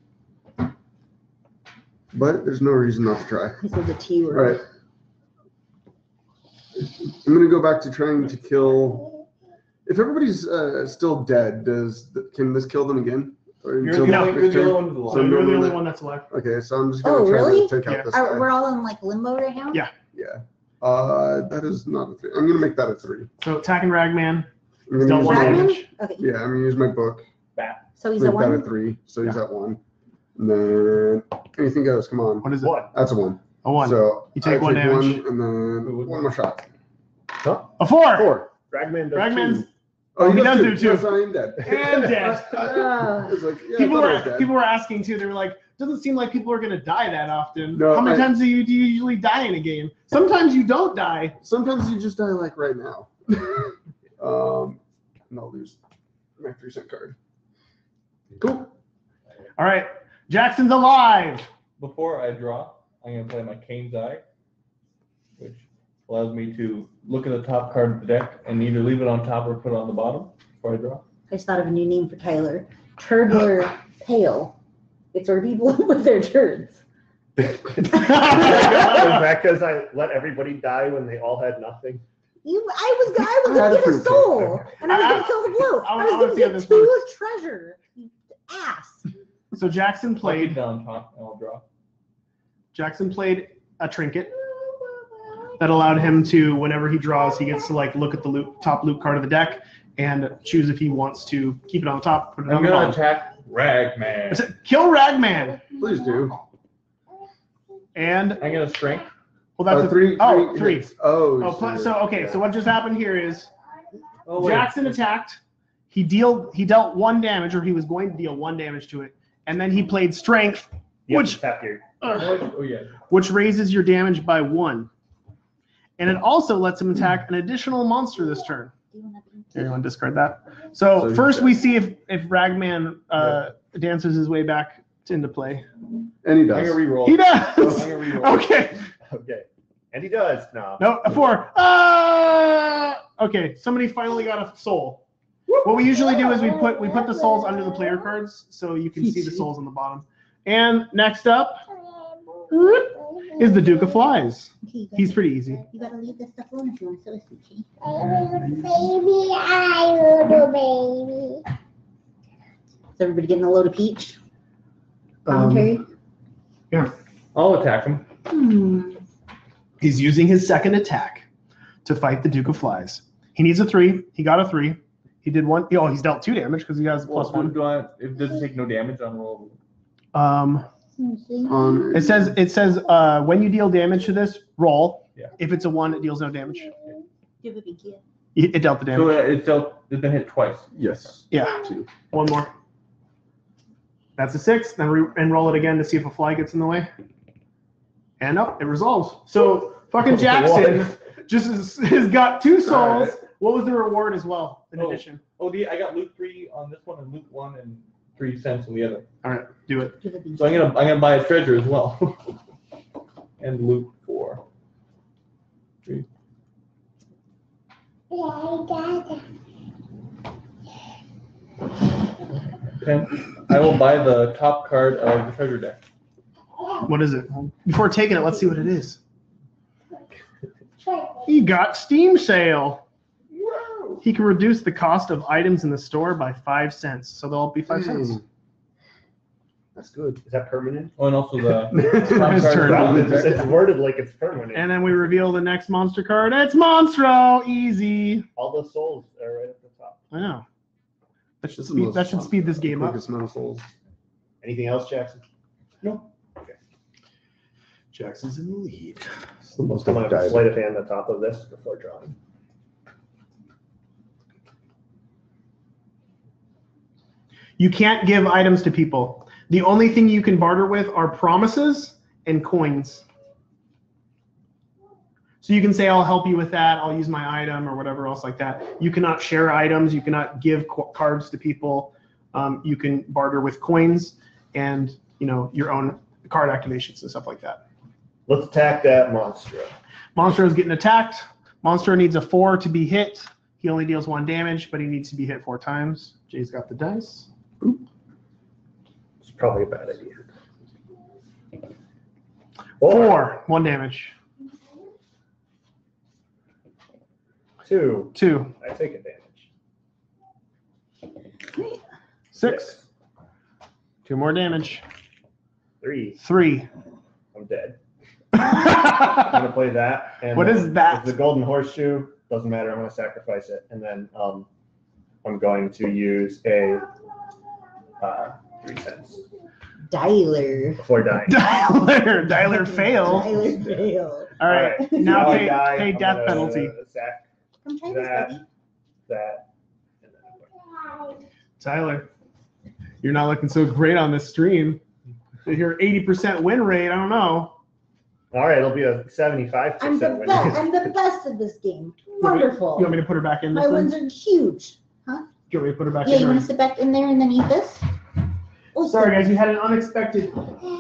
but there's no reason not to try. This is a T All word. right. I'm gonna go back to trying to kill. If everybody's still dead, can this kill them again? Or You're until the next only turn? one who's So alive. you're the normally only that- one that's alive. Okay, so I'm just gonna Oh, try really? to take out Yeah. this guy. We're all in like limbo right now? Yeah. Yeah. That is not a 3. I'm gonna make that a 3. So attacking Ragman. I'm He's gonna dealt use one my, Ragman? damage. Okay. yeah, I'm gonna use my book. So he's Make a that a 1. 3. So he's at 1. And then anything goes. Come on. What is it? What? That's a 1. A 1. So You take I one damage. and then one more shot. Huh? A 4. 4. Ragman does Ragman's 2. Oh, he does do 2. Yes, I am dead. And dead. I was like, yeah, people I thought I was dead. were asking too. They were like, doesn't seem like people are gonna die that often. No, How many times do you usually die in a game? Sometimes you don't die. Sometimes you just die like right now. And I'll lose my 3-cent card. Cool. All right, Jackson's alive. Before I draw, I'm going to play my Cane's Eye, which allows me to look at the top card of the deck and either leave it on top or put it on the bottom before I draw. I just thought of a new name for Tyler. Turbler Pale. It's where people with their turds. Is that because I let everybody die when they all had nothing? I was I gonna had a get a fruit soul, cake. and I was gonna kill the blue. I I wanna was see how gonna this get 2 works. treasure. You ass. So Jackson I'll keep played. it on top and I'll draw. Jackson played a trinket that allowed him to, whenever he draws, he gets to like look at the top loot card of the deck and choose if he wants to keep it on the top, put it I'm on the going to bottom. attack Ragman. Kill Ragman. Please do. And I'm going to strength. well, that's a 3. Oh, 3. hits. Oh, Oh, shit. so okay. So what just happened here is Oh, wait. Jackson attacked. He dealt 1 damage, or he was going to deal 1 damage to it, and then he played strength, You have which to tap your. Oh, yeah. which raises your damage by 1, and it also lets him attack an additional monster this turn. Everyone discard that. So So first he's we see if Ragman dances his way back into play. And he I'm going does. to reroll. He I'm does. going to reroll. Okay. Okay. And he does. No. No, a 4. Okay, somebody finally got a soul. What we usually do is we put the souls under the player cards so you can see the souls on the bottom. And next up is the Duke of Flies. He's pretty easy. You gotta leave this stuff alone if you want to listen, Chi. Is everybody getting a load of peach? Commentary? I'll attack him. He's using his second attack to fight the Duke of Flies. He needs a 3. He got a 3. He did 1. Oh, he's dealt 2 damage because he has Well, plus 1. do I, if it doesn't take no damage on roll. It says when you deal damage to this, roll. Yeah. If it's a 1, it deals no damage. Give a big gift. It dealt the damage. So it's been hit twice. Yes. Yeah. 2. 1 more. That's a 6. Then and roll it again to see if a fly gets in the way. And no, it resolves. So fucking Jackson just has got 2 souls. All right. What was the reward as well? In addition. Oh, I got loot 3 on this one and loot 1 and 3 cents on the other. All right, do it. Give a big So I'm gonna buy a treasure as well. And loot 4. 3. I will buy the top card of the treasure deck. What is it? Before taking it, let's see what it is. He got Steam Sale. He can reduce the cost of items in the store by 5 cents. So they'll be 5 cents. That's good. Is that permanent? Oh, and also the top His card turn. of the It's, deck. it's worded like it's permanent. And then we reveal the next monster card. It's Monstro. Easy. All the souls are right at the top. I know. That should This is the speed, most that should fun. speed this game up. Quickest amount of souls. Anything else, Jackson? Jackson's in the lead. It's the most I'm I've gonna died. sleight of hand the top of this before drawing. You can't give items to people. The only thing you can barter with are promises and coins. So you can say, I'll help you with that. I'll use my item or whatever else like that. You cannot share items. You cannot give cards to people. You can barter with coins and, your own card activations and stuff like that. Let's attack that monster. Monstro is getting attacked. Monstro needs a 4 to be hit. He only deals 1 damage, but he needs to be hit 4 times. Jay's got the dice. Boop. It's probably a bad idea. 4, 1 damage. 2. 2, I take advantage. 6, 2 more damage. 3. 3. I'm dead. I'm gonna play that. And What is that? The golden horseshoe. Doesn't matter. I'm gonna sacrifice it, and then I'm going to use a 3 cents Dialer. before dying. Dialer fail. Dialer fail. All right, All right, now I pay, die. pay I'm death gonna penalty. Sack Come try this, that, buddy. that, and then Tyler, you're not looking so great on this stream. Your 80% win rate, I don't know. all right, it'll be a 75% I'm the win. best. I'm the best at this game. Wonderful. You want me to put her back in this My one? ones are huge. Do you want me to put her back Yeah, in you there? want to sit back in there and then eat this? Oh, Sorry, guys, you had an unexpected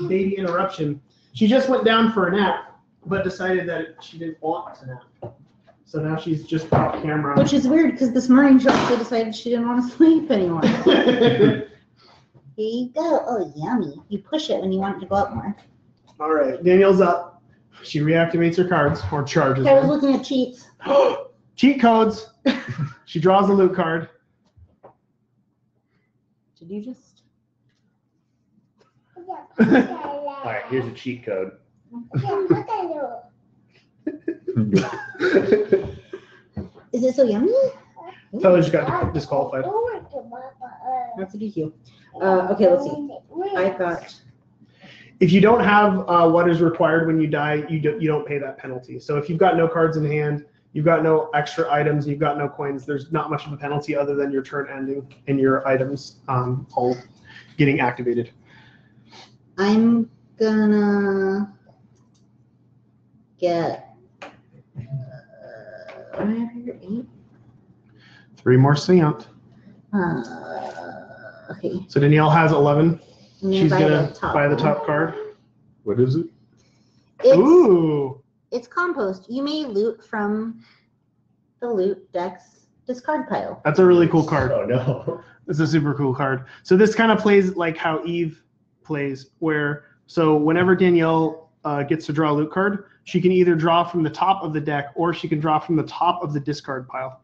baby interruption. She just went down for a nap, but decided that she didn't want to nap. So now she's just off camera. Which is weird because this morning she also decided she didn't want to sleep anymore. Here you go. Oh, yummy. You push it when you want it to go up more. All right, Danielle's up. She reactivates her cards or charges I was them. looking at cheats. Cheat codes. She draws the loot card. Did you just? All right, here's a cheat code. Is it so yummy? Tyler just got disqualified. That's a DQ. Okay, let's see. I got. If you don't have what is required when you die, you don't pay that penalty. So if you've got no cards in hand, you've got no extra items, you've got no coins, there's not much of a penalty other than your turn ending and your items all getting activated. I'm gonna get 8. 3 more seant. Okay. So Danielle has 11. I'm She's gonna buy the one. top card. What is it? It's, Ooh. it's compost. You may loot from the loot deck's discard pile. That's a really cool card. Oh no. It's a super cool card. So this kind of plays like how Eve plays, where so whenever Danielle gets to draw a loot card, she can either draw from the top of the deck or she can draw from the top of the discard pile.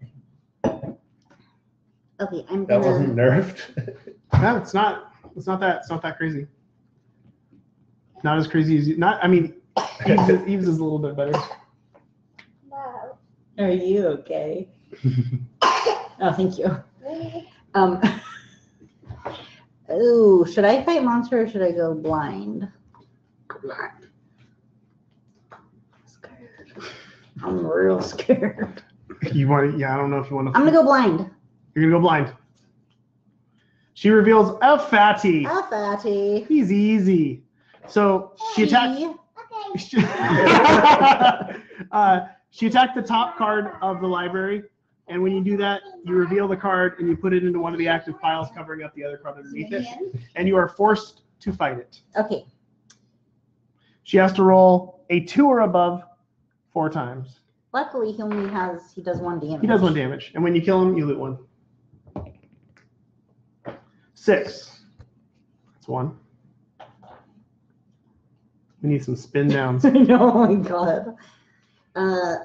Okay, I'm That gonna. wasn't nerfed. No, it's not that crazy. Not as crazy as Eve's is a little bit better. Are you okay? Oh, thank you. Ooh, should I fight monster or should I go blind? Blind. Scared. I'm real scared. You want? Yeah, I don't know if you want to. I'm gonna go blind. You're gonna go blind. She reveals a fatty. Ah, fatty. He's easy. So she attacked. She attacked the top card of the library, and when you do that, you reveal the card and you put it into one of the active piles, covering up the other card underneath it, and you are forced to fight it. Okay. She has to roll a 2 or above 4 times. Luckily, he does 1 damage. He does 1 damage, and when you kill him, you loot 1. 6. That's 1. We need some spin downs. I know, oh my god.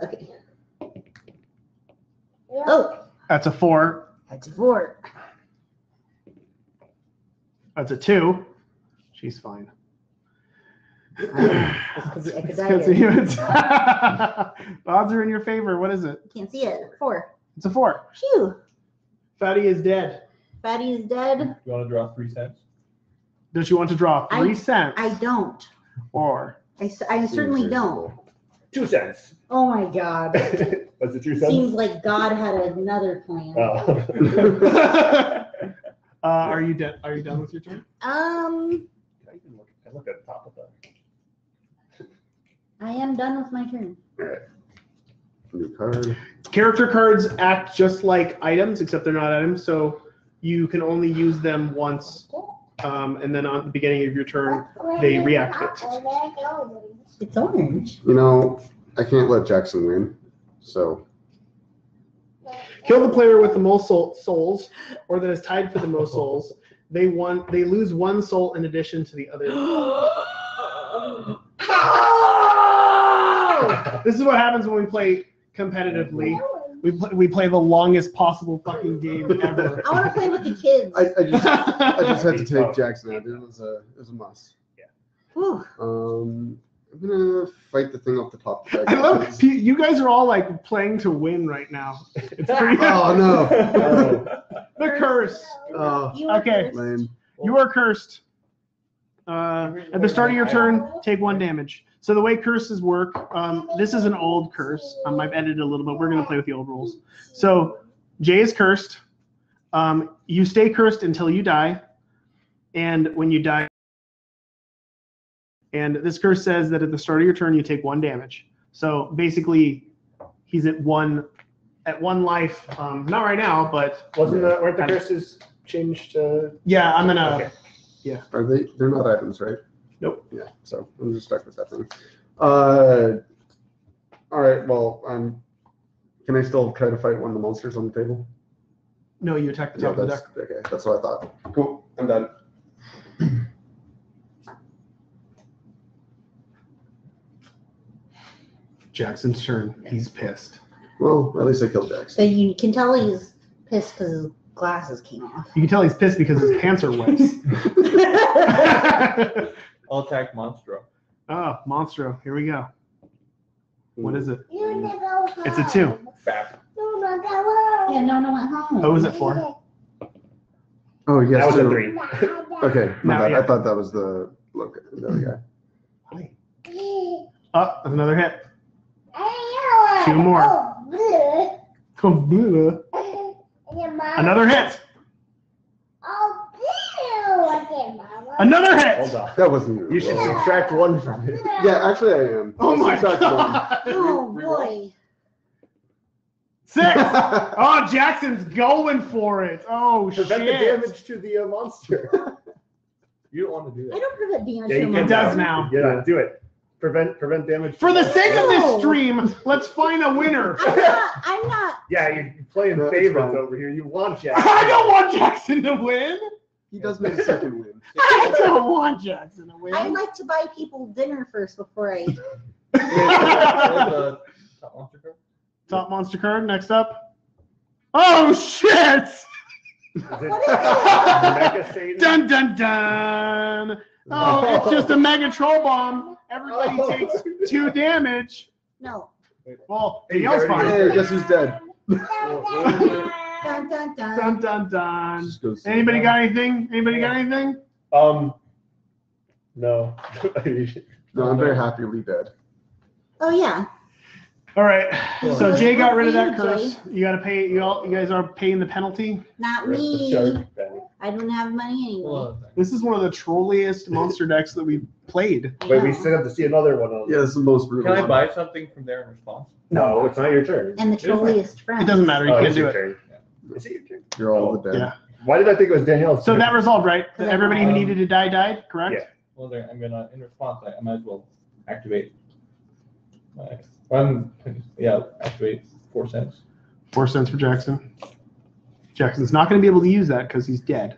Okay. Oh, That's a 4. that's a 4. That's a 2. She's fine. It's It's die 'cause here. the odds are in your favor. What is it? Can't see it. 4. It's a 4. Phew. Fatty is dead. Fatty is dead. You want to draw 3 cents? Does she want to draw 3 cents? I don't. Or I certainly don't. 2 cents. Oh my god. Was it 2 cents? Seems like God had another plan. Oh. are you dead? Are you done with your turn? I look at the top of that. I am done with my turn. Alright. New card. Character cards act just like items, except they're not items. So you can only use them once, and then on the beginning of your turn, they reactivate. It's orange. You know, I can't let Jackson win, so. Kill the player with the most souls, or that is tied for the most souls. They lose 1 soul in addition to the other. This is what happens when we play competitively. We play the longest possible fucking game ever. I want to play with the kids. I just had to take Jackson out. It was a must. Whew. I'm gonna fight the thing off the top. I love you guys are all like playing to win right now. It's pretty. Oh no! The curse. You were Okay. first. Lame. You are cursed. At the start of your turn, take 1 damage. So the way curses work, this is an old curse. I've edited a little bit. We're going to play with the old rules. So Jay is cursed. You stay cursed until you die. And when you die, and this curse says that at the start of your turn, you take 1 damage. So basically, he's at one life. Not right now, but weren't the curses changed to? yeah, I'm gonna. Okay. Are they? They're not items, right? Nope. Yeah. So I'm just stuck with that thing. All right. Well, can I still try to fight one of the monsters on the table? No, you attack the top of the deck. Okay. That's what I thought. Cool. I'm done. Jackson's turn. He's pissed. Well, at least I killed Jackson. So you can tell he's pissed because his glasses came off. You can tell he's pissed because his pants are wet. I'll attack Monstro. Oh, Monstro. Here we go. What is it? It's It's a 2. Fap. Yeah, no, went home. What was it for? Oh yes. That was a so- 3. Okay. My Now, bad. yeah. I thought that was the look. The other guy. Oh, another hit. 2 more. Another hit. Another hit. Hold on. That wasn't. You should subtract 1 from it. Yeah, actually, I am. Oh my Subtract one. god. Oh boy. 6. Oh, Jackson's going for it. Oh, Prevent the shit. damage to the monster. You don't want to do I that. don't prevent damage. Yeah, you from can It does now. Yeah, do it. Prevent damage. For the sake of this No. stream, let's find a winner. I'm not. Yeah, you're playing No, it's favorites fine. over here. You want Jack. I don't want Jackson to win. He does make a second win. I don't want Jackson to win. I like to buy people dinner first before I. Top monster card? Top monster card. Next up. Oh shit! Is it What is Mecha Satan? Dun dun dun! Oh, it's just a mega troll bomb. Everybody Oh. takes 2 damage. No. Well, Hey, Danielle's Barry. fine. Hey, guess who's dead? Dun, dun, dun. Dun dun dun. Just goes- Anybody got anything? Anybody got anything? No. No, I'm very happily dead. Oh yeah. All right. So Jay got rid of that What do you, curse. You got to pay. You guys are paying the penalty. Not Rest the me. shark, Benny. I don't have money anyway. Well, This is one of the trolliest monster decks that we've played. I Wait, we know. still have to see another one. Yeah, this is the most brutal Can I one. buy something from there in response? No, it's not your turn. And the trolliest friend. It doesn't matter. You Oh, can't it's do your it. turn. Is it your turn? You're all dead. Yeah. Why did I think it was Danielle's So turn? that resolved, right? Everybody who needed to die died, correct? Yeah. Well, there, I'm gonna, in response, I might as well activate. Activate 4 cents. 4 cents for Jackson. Jackson's not going to be able to use that because he's dead,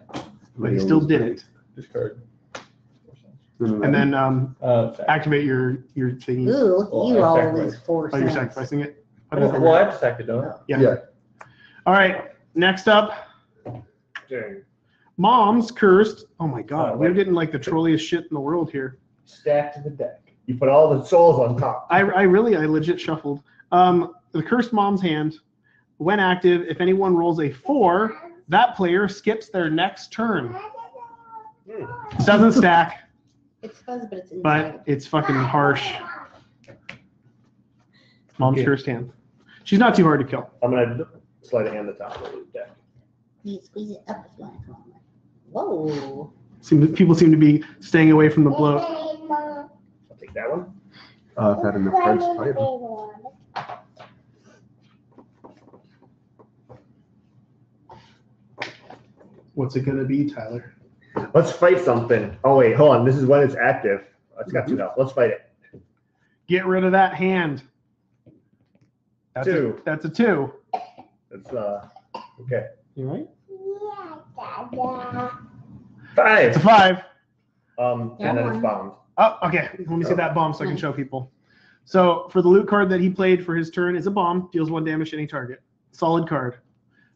but he still did it. Discard 4 cents. And then Sacrifice. activate your thingy. Ooh, Well, you I all sacrificed. lose 4 Oh, you're cents. sacrificing it. Put it Well, I have to sack it, don't I? Yeah. All right. Next up, Turn. Mom's cursed. Oh my God, Oh, we're wait. getting like the trolliest shit in the world here. Stack to the deck. You put all the souls on top. I legit shuffled. The cursed mom's hand. When active, if anyone rolls a 4, that player skips their next turn. Doesn't stack, It's fuzz, but it's inside. but it's fucking harsh. Mom's Okay. cursed hand. She's not too hard to kill. I'm gonna slide a hand on the top of the deck. You squeeze it up if you want to come on. Whoa. People seem to be staying away from the bloat. I'll take that one. I've had enough cards to fight him. What's it gonna be, Tyler? Let's fight something. Oh wait, hold on. This is when it's active. It's got 2 now. Let's fight it. Get rid of that hand. That's 2. That's a 2. It's okay. You right? 5. It's a 5. And then it's bombed. Oh, okay. Let me see that bomb so I can show people. So for the loot card that he played for his turn is a bomb, deals 1 damage to any target. Solid card.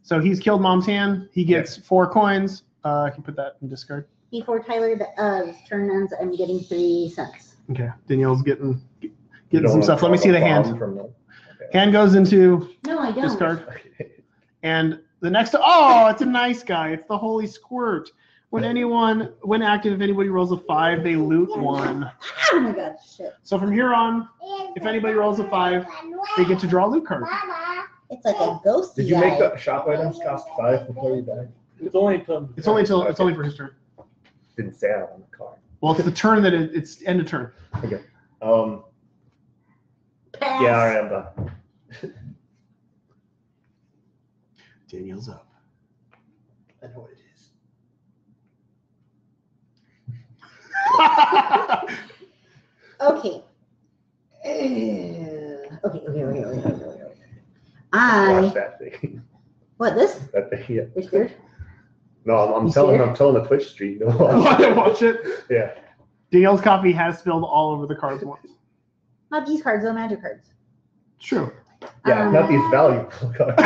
So he's killed Mom's hand. He gets 4 coins. I can put that in discard. Before Tyler's turn ends, I'm getting 3 cents. Okay. Danielle's getting You some don't stuff. wanna Let me see the draw hand. from them. Okay. Hand goes into No, I don't. discard. And the next, oh, it's a nice guy. It's the Holy Squirt. When active, if anybody rolls a 5, they loot 1. Oh my god, shit. So from here on, if anybody rolls a 5, they get to draw a loot card. It's like a ghosty Did you make guy. the shop items cost 5 before you died? It's only till. It's only for his turn. Didn't say that on the card. Well, it's the turn that it's end of turn. Okay. Pass. Yeah, all right, I'm done. Daniel's up. I know what it is. Okay. Okay. Watch that thing. What, this? That thing, yeah. You're scared? No, I'm You telling scared? the Twitch stream. No, Watch it. yeah. Danielle's coffee has spilled all over the cards once. Not these cards, though, magic cards. True. Yeah, not these valuable cards.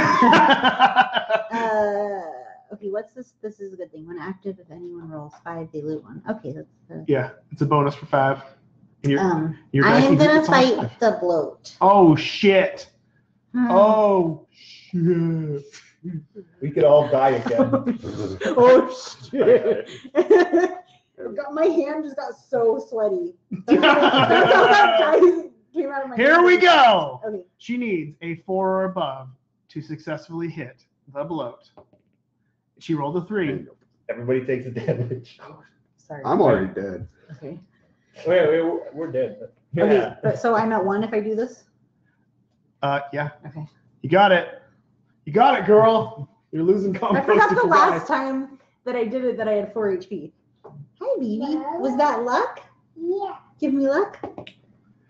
Okay, what's this? This is a good thing. When active, if anyone rolls 5, they loot 1. Okay, that's the. Yeah, it's a bonus for 5. And you're I am gonna it's on fight 5. the bloat. Oh shit. Hmm. Oh shit. We could all die again. Oh shit. My hand just got so sweaty. Came out of my Here hand. we go. Okay. She needs a 4 or above to successfully hit the bloat. She rolled a 3. Everybody takes a damage. Sorry. I'm already dead. Okay. Wait, we're dead. Okay, but so I'm at 1 if I do this? Yeah. Okay. You got it. You got it, girl. You're losing I compost. forgot if the you last die. time that I did it that I had 4 HP. Hi, baby. Was that luck? Yeah. Give me luck?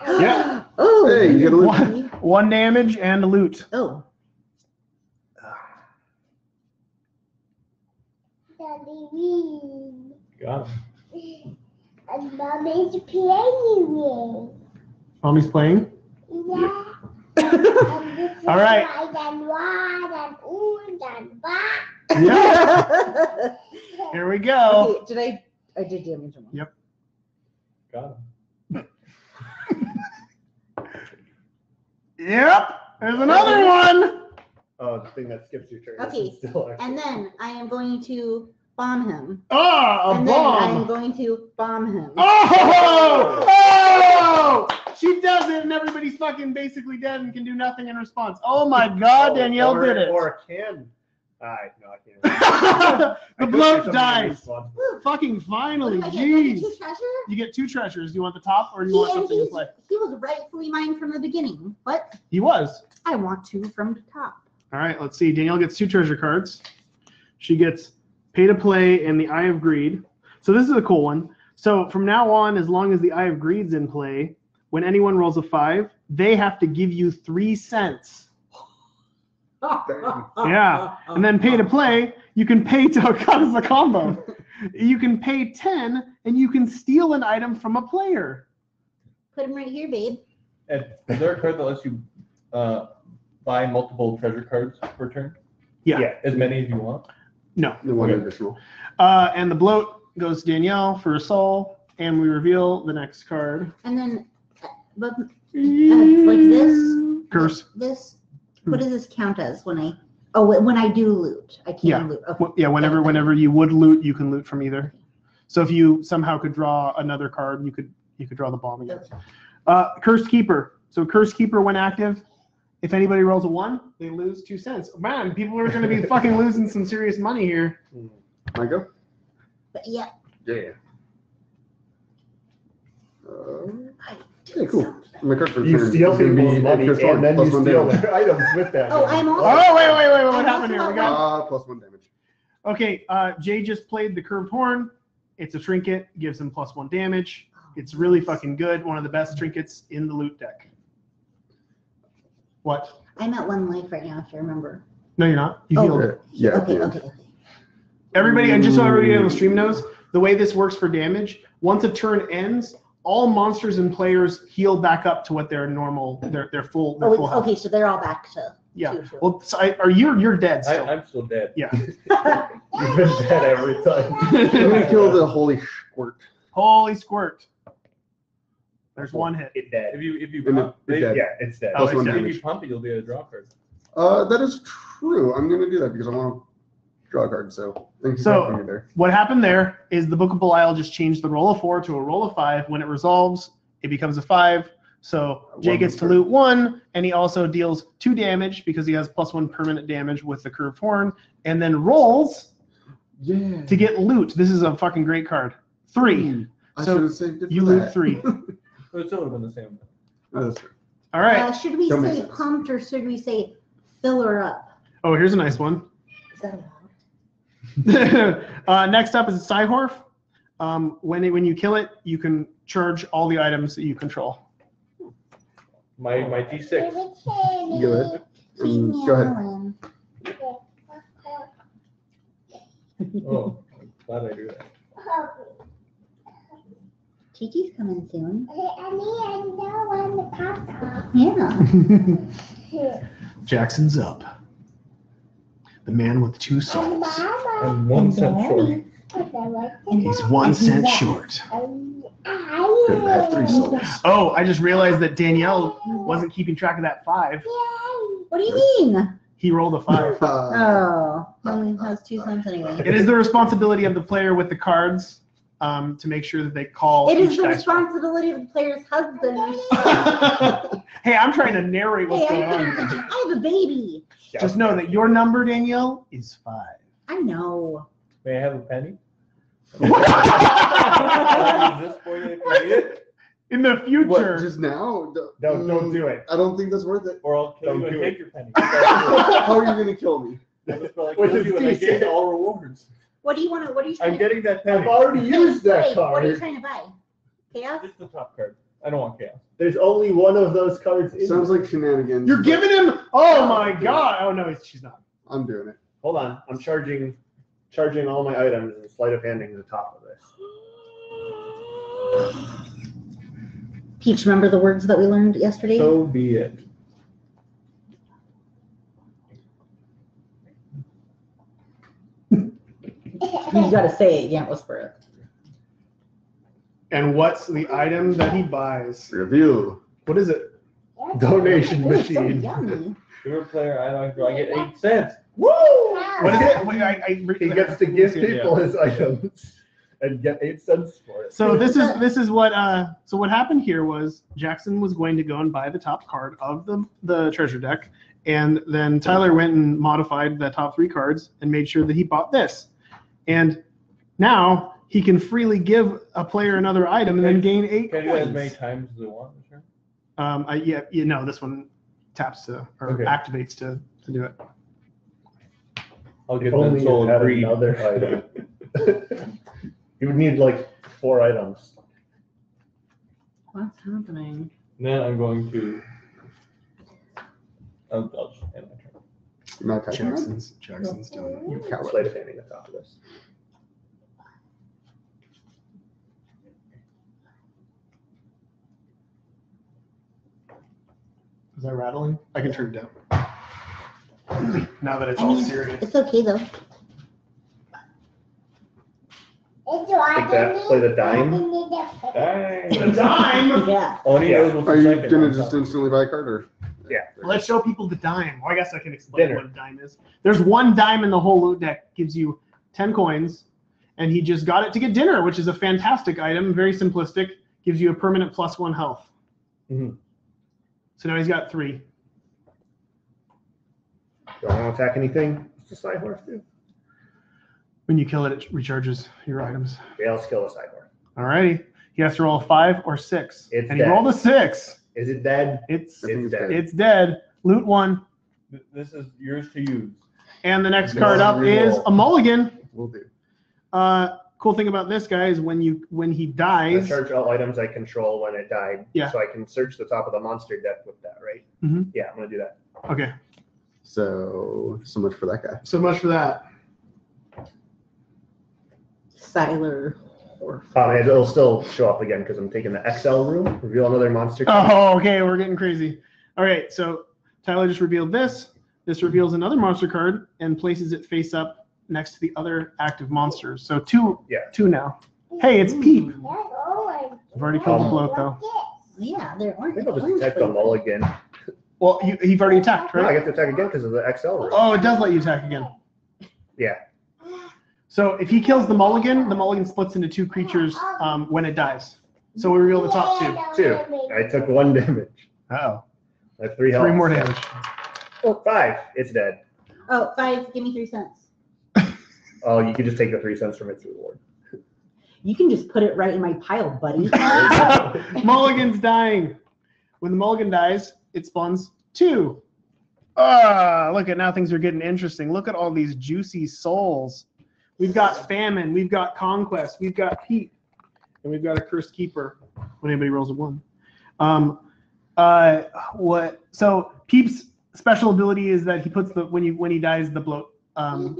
Yeah. Oh. Hey, you get a loot. 1 damage and a loot. Oh. Got him. And Mommy's playing Mommy's playing. Yeah. All right. Yeah. Here we go. Okay, I did damage him. Yep. Got him. Yep. There's another one. Oh, the thing that skips your turn. Okay, and then I am going to bomb him. Oh, a And then I am bomb. going to bomb him. Oh! Oh! She does it, and everybody's fucking basically dead and can do nothing in response. Oh my God, Danielle did it. Or can. No, I can't. The bloat dies. Fucking finally, What do I get? Do I get jeez. 2 treasures? You get 2 treasures. Do you want the top or do you want something to play? He was rightfully mine from the beginning. What? He was. I want 2 from the top. All right, let's see. Danielle gets 2 treasure cards. She gets Pay to Play and the Eye of Greed. So this is a cool one. So from now on, as long as the Eye of Greed's in play, when anyone rolls a 5, they have to give you 3 cents. Yeah. And then Pay to Play, you can pay to cut as a combo. You can pay 10 and you can steal an item from a player. Put him right here, babe. And is there a card that lets you buy multiple treasure cards per turn? Yeah. As many as you want? No. The one Okay. additional. And the bloat goes to Danielle for a soul, and we reveal the next card. And then, but like this. Curse. This. What does this count as when I? Oh, when I do loot, I can Yeah. loot. Okay. Yeah, whenever you would loot, you can loot from either. So if you somehow could draw another card, you could draw the bomb again. Cursed Keeper. So Cursed Keeper, when active, if anybody rolls a 1, they lose 2 cents. Man, people are going to be fucking losing some serious money here. I go? But yeah. Yeah. I Okay, cool. My card for You turn steal is gonna people's be money extra and then plus you 1 steal damage. their items with that. Oh, I'm also. Oh, wait, what I'm happened here? also We got Plus 1 damage. Okay, Jay just played the curved horn. It's a trinket, gives him +1 damage. It's really fucking good. One of the best trinkets in the loot deck. What? I'm at 1 life right now, if you remember. No, you're not. You healed. Yeah. Okay. Everybody, and just so everybody on the stream knows, the way this works for damage, once a turn ends, all monsters and players heal back up to what their normal, their full health. Okay, so they're all back to. Yeah. 2. Well, so you're dead still. I'm still dead. Yeah. You've been dead every time. Let me kill the holy squirt. Holy squirt. There's 1 hit. It's dead. If you And pump, it's dead. Yeah, it's dead. Oh, Plus 1 it's if damage. you pump it, you'll be able to draw a card. That is true. I'm going to do that because I want to draw a card. So thank you for helping me there. What happened there is the Book of Belial just changed the roll of 4 to a roll of 5. When it resolves, it becomes a 5. So Jay gets to loot 1, and he also deals 2 damage because he has +1 permanent damage with the curved horn, and then rolls to get loot. This is a fucking great card. 3. I So should have saved it You for loot that. 3. But it still would have been the same. Oh, that's true. All right. Should we That makes say sense. pumped or should we say fill her up? Oh, here's a nice one. Is that allowed? Next up is Psyhorf. When you kill it, you can charge all the items that you control. My D6. Go ahead. Go ahead. Oh, glad I do that. Kiki's coming soon. Yeah. Jackson's up. The man with 2 souls. I'm 1 cent short. He's 1 cent short. Good, I have 3 souls. Oh, I just realized that Danielle wasn't keeping track of that 5. What do you mean? He rolled a 5. Oh, only has 2 cents anyway. It is the responsibility of the player with the cards to make sure that they call It is each the dice roll. responsibility of the player's husband. Hey, I'm trying to narrate Hey, what's going I on. have a baby. Just know that your number, Danielle, is 5. I know. May I have a penny? What? I'll use this for you if you need it, In the What, future. just now? No, don't do it. I don't think that's worth it. or I'll kill Don't you and do it. take your penny. How are you going to kill me? I'll just be like, Which kill is you and I decent. get all rewards. What do you want to? What are you trying I'm to? getting that I've penny. already used that Wait, what are you card. trying to buy? Chaos? Just the top card. I don't want chaos. There's only one of those cards in Sounds there. like shenanigans. You're but giving him. Oh my God. Oh no, she's not. I'm doing it. Hold on. I'm charging all my items and sleight of handing the top of this. Peach, remember the words that we learned yesterday? So be it. You gotta say it. You can't whisper it. And what's the item that he buys? Review. What is it? Donation Ooh, it's so machine. yummy. You're a player. I get 8 cents. Woo! What is it? Wait, He gets to give Yeah. people his items and get 8 cents for it. So this is what so what happened here was Jackson was going to go and buy the top card of the treasure deck, and then Tyler went and modified the top 3 cards and made sure that he bought this. And now he can freely give a player another item and then gain 8 Can I do that as many coins. times as I want? Sure. This one taps to or Okay. activates to do it. I'll If get only that you soul had greed. another item. You would need like 4 items. What's happening? Then I'm going to. I'll just end my turn. I'm not touching that. Jackson's doing it. You coward. Sleight of handing the top of this. Is that rattling? I can turn it down. Now that it's I all mean, serious. it's okay though. Like that, play the dime. Dang. Dime. Yeah. All he Yeah. knows was Are the you second going on to just top. instantly buy a card or? Yeah. Let's show people the dime. Well, I guess I can explain Dinner. what a dime is. There's 1 dime in the whole loot deck. Gives you 10 coins, and he just got it to get dinner, which is a fantastic item. Very simplistic. Gives you a permanent +1 health. Mhm. So now he's got 3. Do I want to attack anything? What's the side horse do? When you kill it, it recharges your items. Okay, let's kill the side horse. Alrighty. He has to roll a 5 or 6. It's and he dead. rolled a 6. Is it dead? It's I think It's it's dead. it's dead. Loot 1. This is yours to use. And the next card up is a mulligan. Will do. Cool thing about this guy is when he I dies. charge all items I control when it died. Yeah. So I can search the top of the monster deck with that, right? Mhm. Yeah, I'm gonna do that. Okay, So much for that guy. so much for that. Siler. And it'll still show up again because I'm taking the XL room. Reveal another monster. Oh, okay, we're getting crazy. All right, so Tyler just revealed this. This reveals another monster card and places it face up next to the other active monsters. So two now. Hey, it's Peep. I've already killed the bloat though. Yeah, there I aren't. think I'll just attack the mulligan. Well, you've already attacked, No, I right? get to attack again because of the XL room. Oh, it does let you attack again. Yeah. So if he kills the mulligan splits into two creatures when it dies. So we reveal the top two. 2. I took 1 damage. Oh. I have 3 health. 3 more damage. 5. It's dead. Oh, 5, give me 3 cents. Oh, you can just take the 3 cents from its reward. You can just put it right in my pile, buddy. Mulligan's dying. When the mulligan dies, it spawns 2. Look at now things are getting interesting. Look at all these juicy souls. We've got Famine, we've got Conquest, we've got Pete, and we've got a Cursed Keeper when anybody rolls a 1. So Peep's special ability is that he puts the when he dies, the bloat goes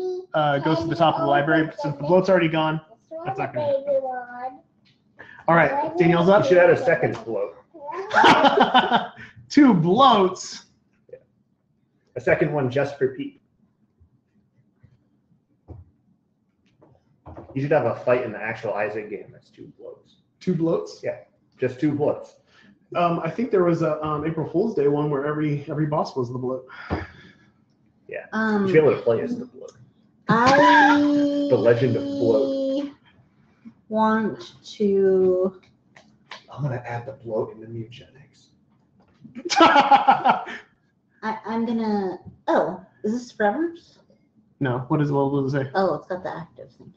to the top of the library. Since the bloat's already gone, that's not gonna happen. All right, Danielle's You up. should add a second bloat. 2 bloats. A second one just for Pete. You should have a fight in the actual Isaac game. That's 2 bloats. 2 bloats. Yeah, just 2 bloats. I think there was a April Fool's Day one where every boss was the bloat. Yeah, you should be able to play as the bloat. The Legend of Bloat. Want to. I'm gonna add the bloat into Mutagenics. I'm gonna. Oh, is this Forever's? No, what does it say? Oh, it's got the active thing.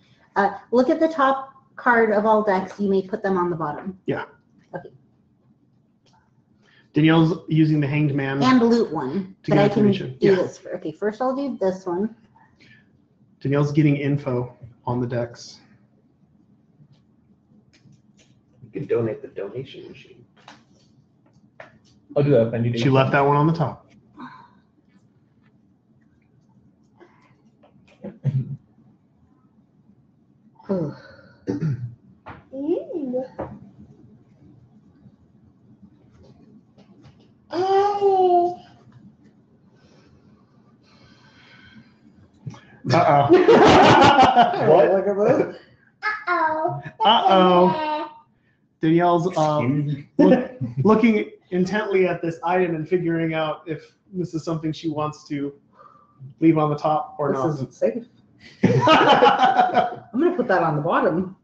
Look at the top card of all decks. You may put them on the bottom. Yeah. Okay. Danielle's using the Hanged Man. And loot one. To But get I can information. do Yeah. this. Okay, first I'll do this one. Danielle's getting info on the decks. You can donate the donation machine. I'll do that if I need She left that one on the top. Ugh. Uh-oh. What? Uh-oh. Uh-oh. Danielle's looking intently at this item and figuring out if this is something she wants to leave on the top or not. This isn't safe. I'm gonna put that on the bottom.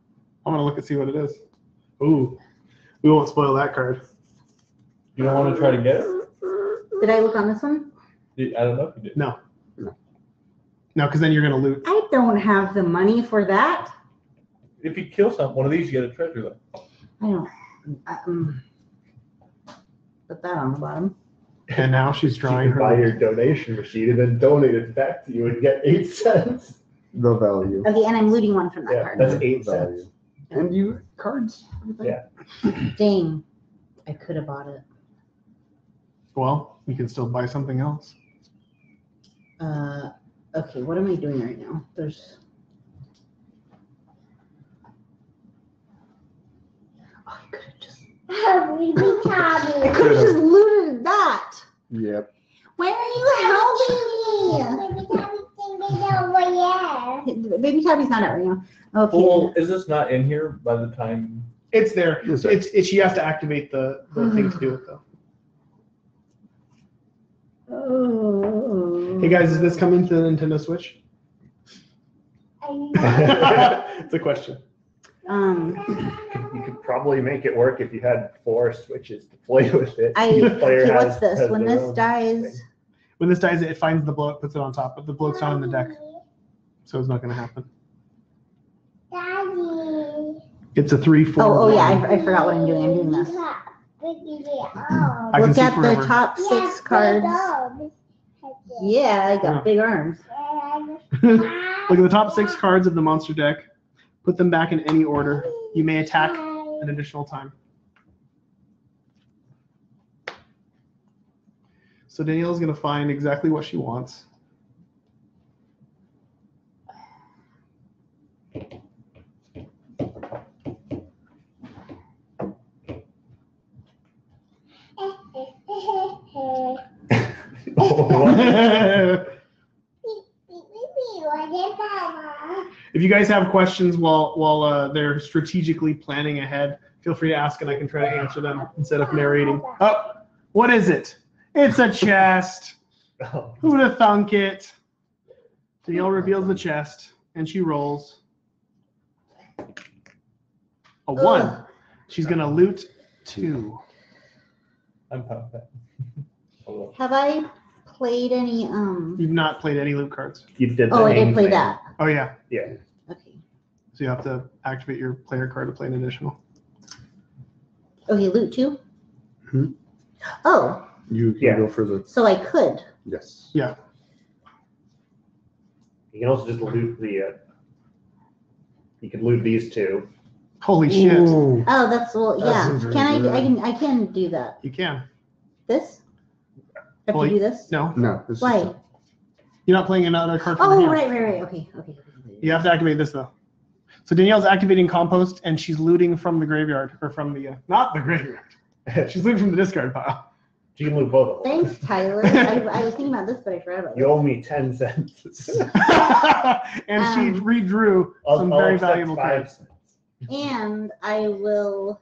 I'm gonna look and see what it is. Ooh, we won't spoil that card. You don't want to try to get it? Did I look on this one? I don't know if you did. No, because then you're gonna loot. I don't have the money for that. If you kill one of these, you get a treasure though. I don't. Put that on the bottom. And now she's You drawing can buy her. your donation machine and then donate it back to you and get 8 cents. The value. Okay, and I'm looting one from that Yeah, card. that's 8 cents. Value. And you cards. Yeah. Dang. I could have bought it. Well, you can still buy something else. Okay, what am I doing right now? There's. Oh, I could have just. Hurry, be I Tommy. could have just looted that. Yep. Why are you helping Baby Tommy's thinking over here. me? Baby Tabby's not out right now. Okay. Well, is this not in here by the time? It's there. Yes, sir. It's she has to activate the thing to do it though. Oh. Hey guys, does this come into the Nintendo Switch? It's a question. You could probably make it work if you had 4 switches to play with it. Each Okay, player what's has- this? has When their this own dies, thing. When this dies, it finds the bloat, puts it on top, but the bloat's not in the deck, so it's not going to happen. Daddy. It's a 3/4. oh yeah, I forgot what I'm doing. I'm doing this. I can Look see at the forever. top 6 cards. Yeah, I got Yeah. big arms. Look at the top 6 cards of the monster deck. Put them back in any order. You may attack an additional time. So Danielle's going to find exactly what she wants. If you guys have questions while they're strategically planning ahead, feel free to ask and I can try to answer them instead of narrating. Oh, what is it? It's a chest. Who'd have thunk it? Danielle reveals the chest and she rolls a 1. She's gonna loot 2. I'm past that. Have I played any, You've not played any loot cards. You did. oh, I did name play thing. that. Oh yeah. Yeah. Okay. So you have to activate your player card to play an additional. Okay, loot 2? Hmm? Oh, You can Yeah. go for the, so I could. yes. Yeah. You can also just loot the. You can loot these 2. Holy shit. Ooh. Oh, that's, well, That yeah. seems really Can good. I can do that. You can. This? Have Well, to do this? No. No. This is Why? just- You're not playing another card from Oh, here. right. Okay. You have to activate this though. So Danielle's activating compost and she's looting from the graveyard or from the not the graveyard. She's looting from the discard pile. You can loot both of them. Thanks, Tyler. I was thinking about this, but I forgot about You it. owe me 10 cents. And she redrew some I'll very accept valuable 5 cards. cents. And I will.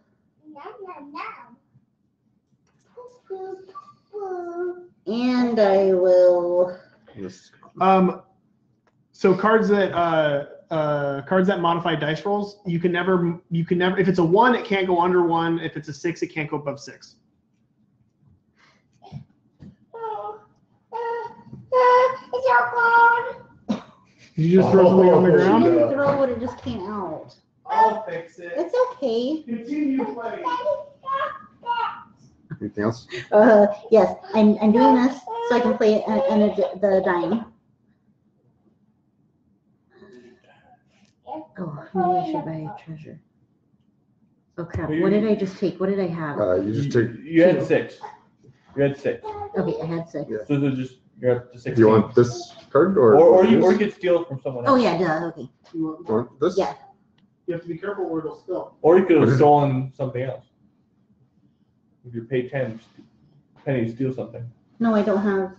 And I will. This. So cards that modify dice rolls, you can never if it's a 1, it can't go under 1. If it's a 6, it can't go above 6. Did you just throw something on the Oh, She ground? no. didn't throw it, it just came out. I'll fix it. It's okay. Continue playing. Anything else? Yes, I'm doing this so I can play it and the dying. Oh, maybe I should buy a treasure. Oh crap, what did I just take? What did I have? You just take. You had 6. You had 6. Okay, I had 6. Yeah. So they're just you're up to 6. Do you want this card or? Or you this? could steal it from someone Oh else. yeah, duh, okay. You Want this? Yeah. have to be careful or it'll spill. Or you could What have is it? stolen something else. If you pay 10 pennies, steal something. No, I don't have.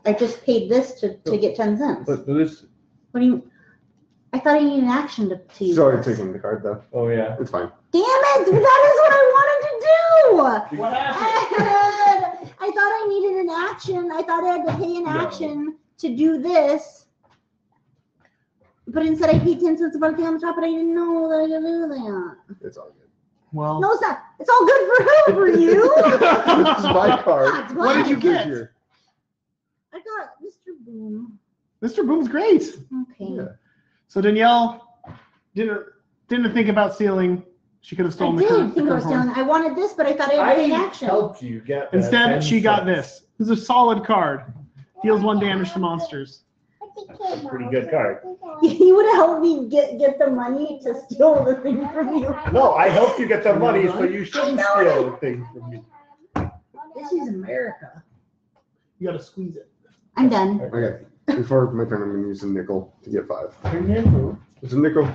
I just paid this to get 10 cents. But this, What do you? I thought I needed an action to use. She's already this. taking the card though. oh yeah. It's fine. Damn it! That is what I wanted to do. What happened? I thought I needed an action. I thought I had to pay an No. action to do this. But instead I paid 10 cents above the on the top, but I didn't know that I could do that. It's all good. Well, No, it's not. It's all good for who? For you? This is my card. It's What did you mine. get? Here. I got Mr. Boom. Mr. Boom's great. Okay. Yeah. So Danielle didn't think about stealing. She could have I stolen did the think I was card. stealing. I wanted this, but I thought I had to pay an action. helped you get that Instead, 10 she got cents. this. This is a solid card. Deals 1 damage to monsters. That's a pretty good card. You would help me get the money to steal the thing from you. No, I helped you get the money, so you shouldn't I know steal it. the thing from me. This is America. You got to squeeze it. I'm done. Okay. Before my turn, I'm gonna use a nickel to get 5. Remember. It's a nickel.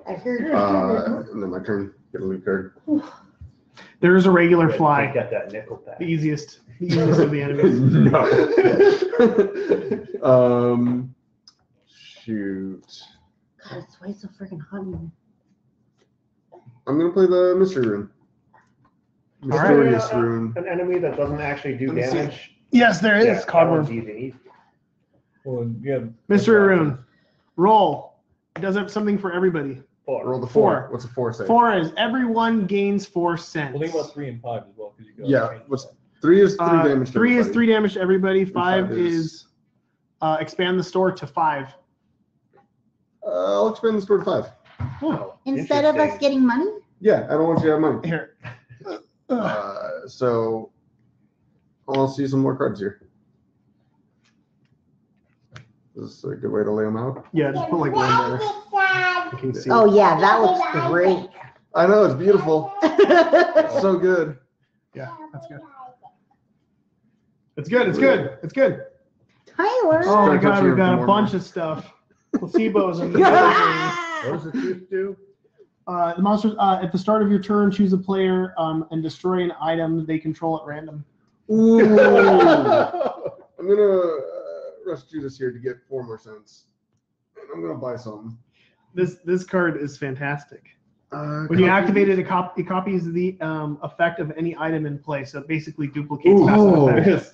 I heard. And then my turn. Get a loot card. There is a regular Good, fly. I got that nickel back. The easiest of the enemies. No. Shoot. God, it's why it's so freaking hot in here. I'm gonna play the mystery rune. All right. Mysterious rune. An enemy that doesn't actually do Let me see. damage. Yes, there is. Yeah, that Codworm. one's easy. Well, yeah. Mystery Rune. Roll. It does something for everybody. Roll the 4. Four. What's a 4 say? 4 is everyone gains 4 cents. Well, think about 3 and 5 as well, because you go. Yeah, what's 3 is 3 damage. to 3 is everybody. 3 damage to everybody. 5 5 is expand the store to 5. I'll expand the store to 5. Oh, Instead of us interesting. getting money? Yeah, I don't want you to have money. Here. So I'll see some more cards here. This is a good way to lay them out. Yeah, just put like one there. You can see. Oh yeah, that looks great. I know, it's beautiful. It's so good. Yeah, that's good. It's good. It's good. It's good. Tyler. Oh my Start God, touching we've got everything a more bunch of stuff. Placebos and the What does the tooth do? the monsters at the start of your turn, choose a player and destroy an item they control at random. Ooh. I'm gonna rush Judas here to get 4 more cents. And I'm gonna buy some. This card is fantastic. When you activate it, it copies the effect of any item in play, so it basically duplicates passive effects.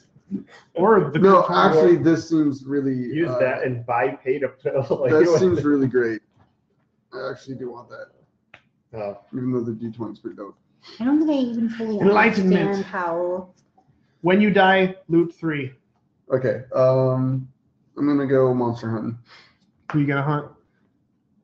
Or the No, control. actually, this seems really. Use that and buy pay to pill. Like, That seems really great. I actually do want that, Oh. even though the D20 is pretty dope. I don't think I even fully Enlightenment. understand how. When you die, loot 3. Okay, I'm gonna go monster hunting. Who you gonna hunt?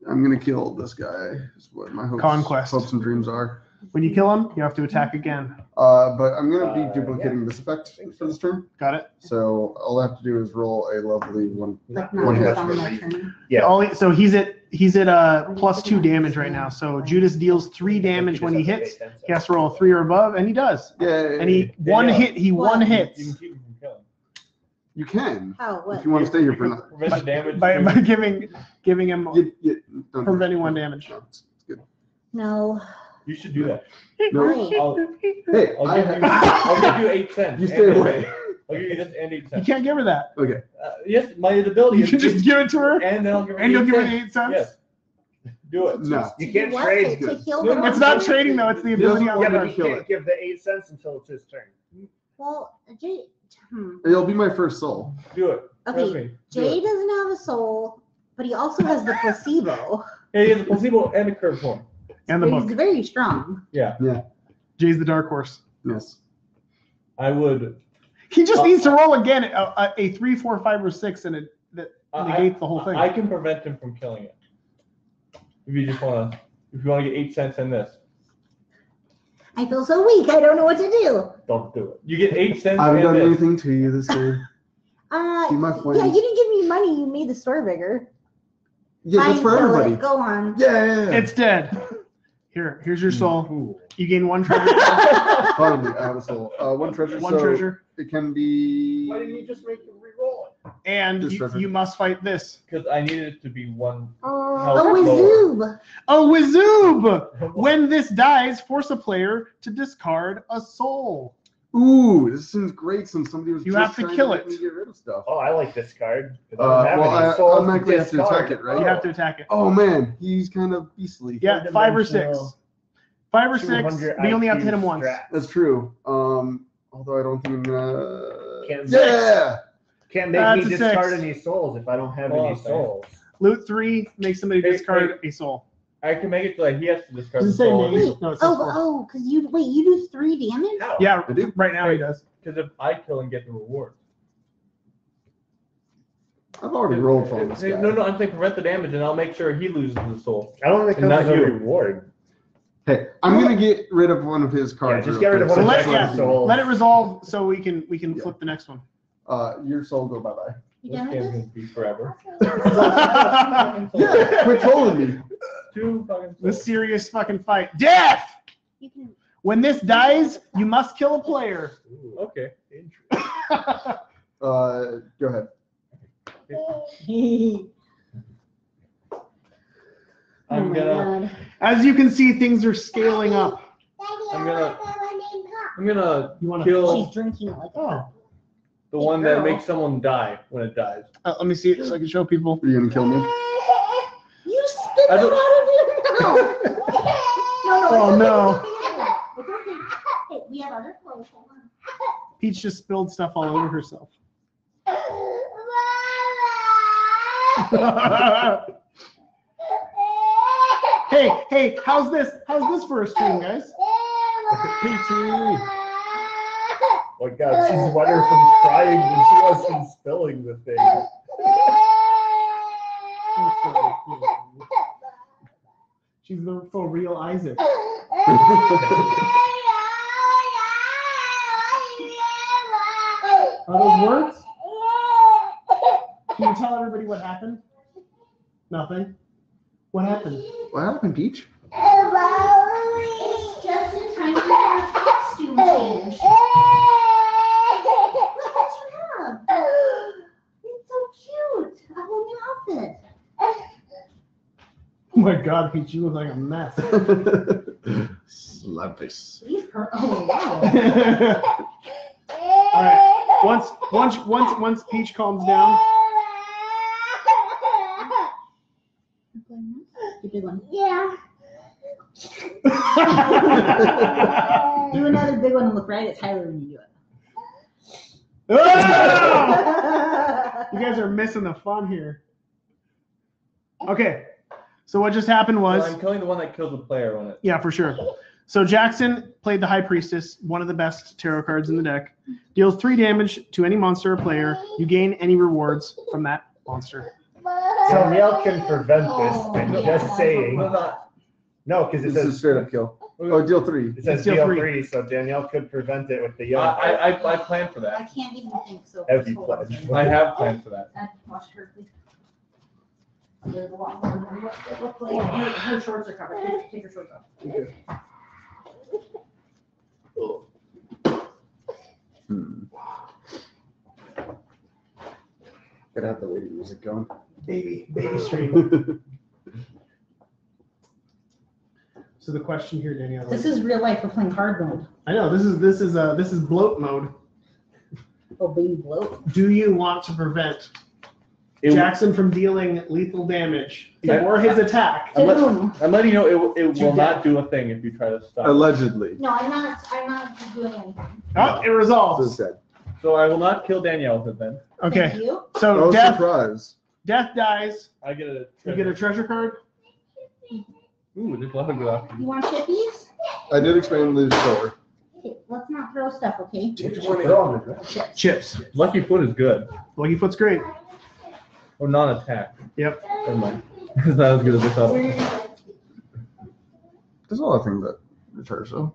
I'm gonna kill this guy. Is what my Conquest. hopes and dreams are. When you kill him, you have to attack again. But I'm gonna be duplicating this effect for this turn. Got it? So all I have to do is roll a lovely one. Like One not hit. just on my turn. Yeah. So he's at +2 damage right now. So Judas deals 3 damage when he hits. He has to roll a 3 or above, and he does. Yay! And he one hits. You can keep him from killing. You can Oh, what? if you want to stay here for another. Prevent the damage. by giving him Don't preventing 1 damage. No, it's good. No. You should do that. No. Why? Hey, I'll give you 8 cents. You stay away. I'll give you this and 8 You cents. can't give her that. Okay. Yes, my ability You is can just give it to her, and then I'll give her and you'll 8 give her cents. the 8 cents. Yes. Do it. No. You can't What? trade. To heal No, them It's up? not trading though. It's the ability on Yeah, the Yeah, but but card. you kill can't it. give the 8 cents until it's his turn. Well, Jay. It'll be my first soul. Do it. Trust Okay, me. Do Jay it. doesn't have a soul, but he also has the placebo. Yeah, he has a placebo and a curve form. And the So he's book. very strong. Yeah. Jay's the dark horse. Yes. I would. He just needs to roll again a 3, 4, 5, or 6, and it negates the whole thing. I can prevent him from killing it. If you just want to, if you want to get 8 cents in this, I feel so weak. I don't know what to do. don't do it. You get 8 cents I haven't in done this. anything to you this game. See my Yeah, flames. you didn't give me money. You made the store bigger. Yeah, that's Fine, for go everybody. Go on. Yeah. It's dead. Here's your soul. Ooh. You gain 1 treasure. Finally, I have a soul. 1 treasure. 1 so treasure. It can be. Why didn't you just make him re-roll it? And This treasure. you must fight this. Because I needed it to be one. Oh, Wizoob. Oh, Wizoob! When this dies, force a player to discard a soul. Ooh, this seems great since somebody was You just have to trying kill get it. me to get rid of stuff. Oh, I like this card. 'Cause I don't have Well, any I souls automatically have to discard. attack it, right? You have to attack it. Oh man, he's kind of beastly. Yeah, 5 or 6. Four-dimensional, 5 or 6. 200 But you only have to hit IQ him once. strat. That's true. Although I don't think I'm gonna. Can't- Yeah. Can't make That's me a discard 6. any souls if I don't have Oh, any okay. souls. Loot 3 makes somebody Hey, discard a soul. I can make it so that he has to discard Does the it say soul. name? No, it says 4. Oh, because you do 3 damage? How? Yeah, I do. right now he does. Because if I kill and get the reward. I've already rolled for this guy. No, I'm saying prevent the damage, and I'll make sure he loses the soul. I don't think it And comes not with a you. reward. Hey, I'm gonna get rid of one of his Yeah, cards. just real get rid of quick. one So of let, his yeah, souls. let it resolve so we can Yeah. flip the next one. Your soul go bye bye. You This done with game's this? gonna be forever. Yeah, quit trolling me. 2 fucking The souls. serious fucking fight. Death! You can. When this dies, you must kill a player. Ooh, Okay. interesting. Go ahead. I'm Oh my gonna. God. As you can see, things are scaling up. I'm gonna You want to? kill She's drinking it like a Oh. cup. the one that makes someone die when it dies. Let me see it so I can show people. Are you gonna kill me? You spit I it don't- out of your mouth. Oh, no. It's okay. Hey, we have other clothes. Hold on. Peach just spilled stuff all over herself. Hey, how's this? How's this for a stream, guys? Oh my god, she's wetter from crying than she was from spilling the thing. She's the for real Isaac. Are those words? Can you tell everybody what happened? Nothing. What happened? What happened, Peach? It's just in time for your costume change. Look what you have. It's so cute. A whole new outfit. Oh my God, Peach, you look like a mess. Slap face. These are, oh wow. All right. Once Peach calms down. The big one. Yeah. Do another big one and look right at Tyler when you do it. Ah! You guys are missing the fun here. Okay. So what just happened was, Well, I'm killing the one that kills the player on it. yeah, for sure. So Jackson played the High Priestess, one of the best tarot cards in the deck. Deals 3 damage to any monster or player. You gain any rewards from that monster. Danielle can prevent this. I'm just saying. No, because it This is says straight up kill. Oh, deal 3. it says Deal deal three. 3, so Danielle could prevent it with the young. I planned for I that. can't even think so. Have you Hold on a pledged? second. I have planned for that. Wash her, please. There's a lot more. Look, her shorts are covered. Take her shorts off. Gotta have the lady music going. Baby stream. So the question here, Danielle. This is real life. We're playing hard mode. I know this is bloat mode. Oh, baby bloat. Do you want to prevent It- Jackson from dealing lethal damage before his attack? I'm, let, Boom. I'm letting you know it To will not death. do a thing if you try to stop. Allegedly. No, I'm not doing anything. Oh, it So resolves. said. So I will not kill Danielle with it then. Okay, Thank you. so Oh, death surprise. dies. I get a You get a treasure card. Ooh, there's a lot of good options. You want chippies? I did explain the store. Okay, let's not throw stuff, okay? Chips. Lucky Foot is good. Lucky Foot's great. Or non-attack. Yep. Never mind. It's not as good as I thought it was. There's a lot of things that recharge though.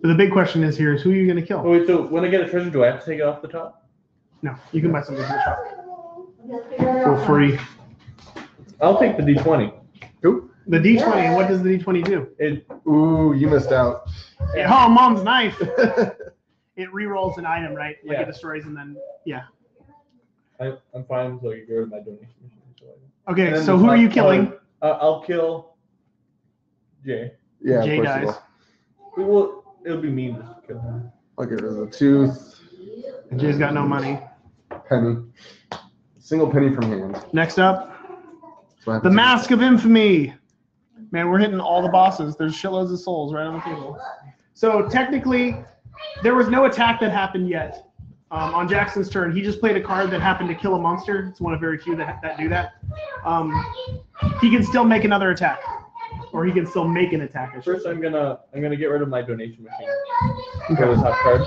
But the big question is here is who are you going to Oh, kill? wait, so when I get a treasure, do I have to take it off the top? No, you can buy something from the shop for free. I'll take the D20. The D20, what does the D20 do? Ooh, you missed out. Oh, mom's knife. It re-rolls an item, right? Like Yeah. it destroys and then, yeah. I'm fine until you get rid of my donation machine. Okay, And then so the who are you top killing? part, I'll kill Jay. Yeah, Jay of course you dies. will. It'll be mean just to kill him. I'll get rid of the tooth, And Jay's got no money. penny. Single penny from hand. Next up, So I have the to- Mask of Infamy. Man, we're hitting all the bosses. There's shitloads of souls right on the table. So technically, there was no attack that happened yet. On Jackson's turn, he just played a card that happened to kill a monster. It's one of very few that do that. He can still make another attack, or he can still make an attack. I should First, say. I'm gonna get rid of my donation machine. For the top card.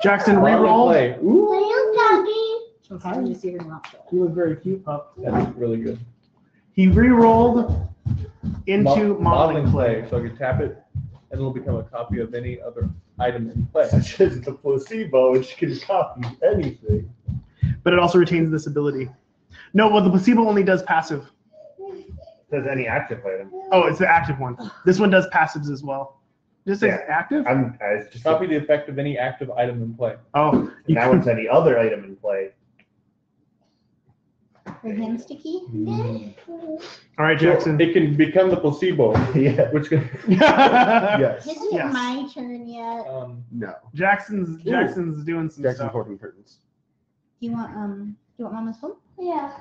Jackson While we re-rolled. play. Ooh, So how do you see her mouth? You look very cute, pup. that's really good. He re-rolled into Modeling play. play, so I can tap it, and it'll become a copy of any other item in play. Such as the placebo, which can copy anything. But it also retains this ability. No, well, the placebo only does passive. Says any active item. Oh, it's the active one. This one does passives as well. Just says Yeah. active? It's just Copy the effect of any active item in play. Oh, you that one's any other item in play. Her hand sticky? all right, Jackson. It can become the placebo, Yeah. which can. Yes. Is it Yes. my turn yet? No. Jackson's doing some Jackson stuff. holding curtains. Do you want mama's phone? Yeah.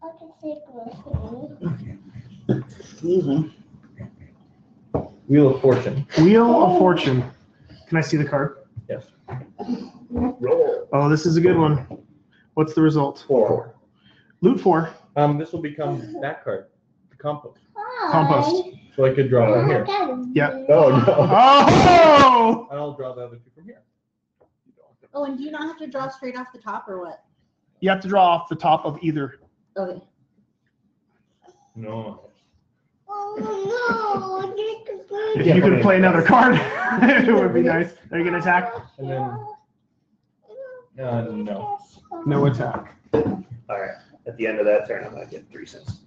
I can take one. Wheel of Fortune. Wheel of Fortune. Can I see the card? Yes. Roll. Oh, this is a good one. What's the result? 4. Loot 4. This will become that card, the compost. Compost. So I could draw from here. Yeah. Oh, no. Oh! And I'll draw the other two from here. Oh, and do you not have to draw straight off the top or what? You have to draw off the top of either. Okay. No. If you could play another card, it would be nice. Are you gonna attack? And then, no. No attack. All right. At the end of that turn, I'm gonna get 3 cents.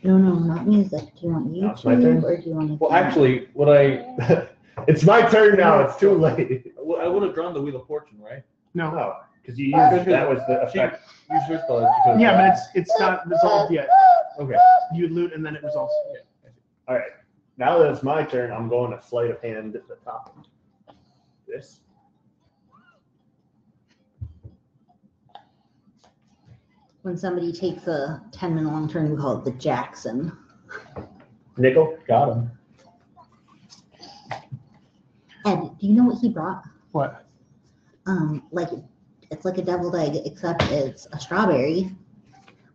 No, not music. Do you want No, it's my turn? YouTube or do you want to? Well, actually, what I It's my turn now. It's too late. I would have drawn the Wheel of Fortune, right? No. No, because you used that was the effect. You switched colors. because- Yeah, but it's not resolved yet. Okay. You loot and then it resolves. All right. Now that it's my turn, I'm going to sleight of hand at the top. This. When somebody takes a 10-minute long turn, we call it the Jackson. Nickel. Got him. Ed, do you know what he brought? What? Like it's like a deviled egg, except it's a strawberry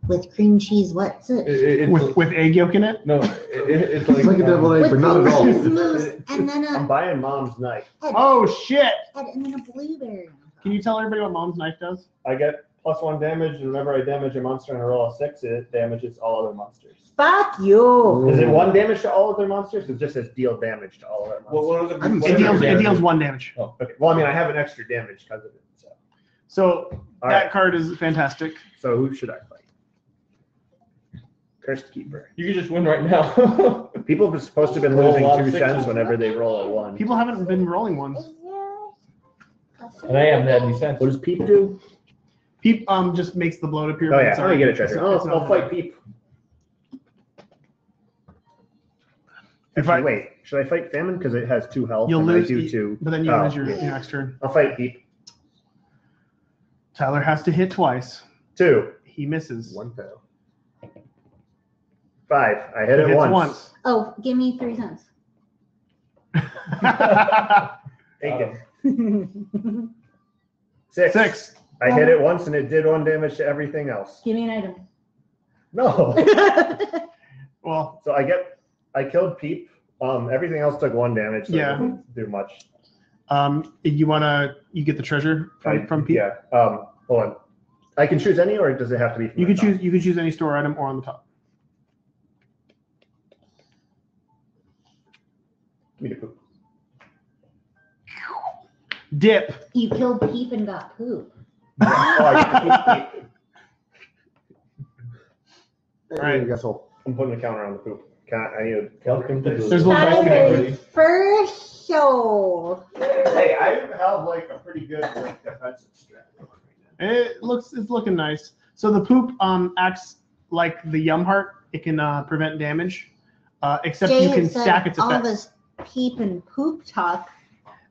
with cream cheese. What's it? It's With egg yolk in it? no, it's It's like a deviled egg, With but not at all. cream cheese mousse, and then I'm buying mom's knife. Oh shit! and then a blueberry. Can you tell everybody what mom's knife does? I get +1 damage, and whenever I damage a monster and I roll a 6, it damages all other monsters. Fuck you! Is it 1 damage to all other monsters? It just says deal damage to all other monsters. What are the, I didn't what see are It the deals damage? 1 damage. Oh, Okay. Well, I mean, I have an extra damage because of it. So All that right. card is fantastic. So who should I fight? Cursed Keeper. you can just win right now. People are supposed to have been Roll a losing lot of 2 sixes. cents whenever they roll a 1. People haven't been rolling ones. And I haven't had any sense. What does Peep do? Peep just makes the bloat appear. Oh but yeah, it's I'm gonna get a treasure. it's I'll not- fight Peep. If I- Wait, should I fight Famine because it has 2 health? You'll and lose, I do 2. but then you Oh. lose your next turn. I'll fight Peep. Tyler has to hit twice. 2. He misses. 1 fail. 5. I hit He it hits once. Oh, give me 3 cents. Take it. Give 6. 6. I hit it once and it did 1 damage to everything else. me an item. No. Well, So I killed Peep. Everything else took 1 damage. So Yeah. it didn't do much. you get the treasure from Peep. Yeah. Hold on. I can choose any, or does it have to be? From You the can top? choose any store item or on the top. Give me the poop. Dip. You killed Peep and got poop. Oh, I get to keep Peep. Alright, I guess I'll. I'm putting the counter on the poop. I need to. Welcome to the- There's a little Tyler's first show. Hey, I have like a pretty good defensive strat. It's looking nice. So the poop acts like the Yum Heart. It can prevent damage, except Jay you can had said stack its all effects. this Peep and poop talk.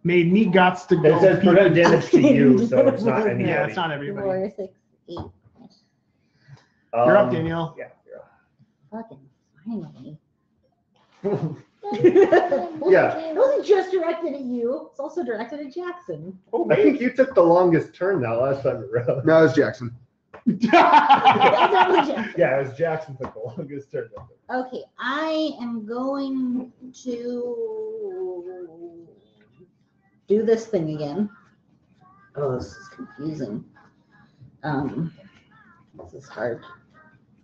Made me gots to It go. says peep. prevent damage to you, so it's not anybody. Yeah, it's not everybody. 4, 6, 8. You're up, Danielle. Yeah, you're Fucking finally. up. Yeah. It wasn't just directed at you. It's also directed at Jackson. I think you took the longest turn that last time around. No, it's Jackson. That's definitely Jackson. Yeah, it was Jackson took the longest turn. Okay, I am going to do this thing again. Oh, this is confusing. This is hard.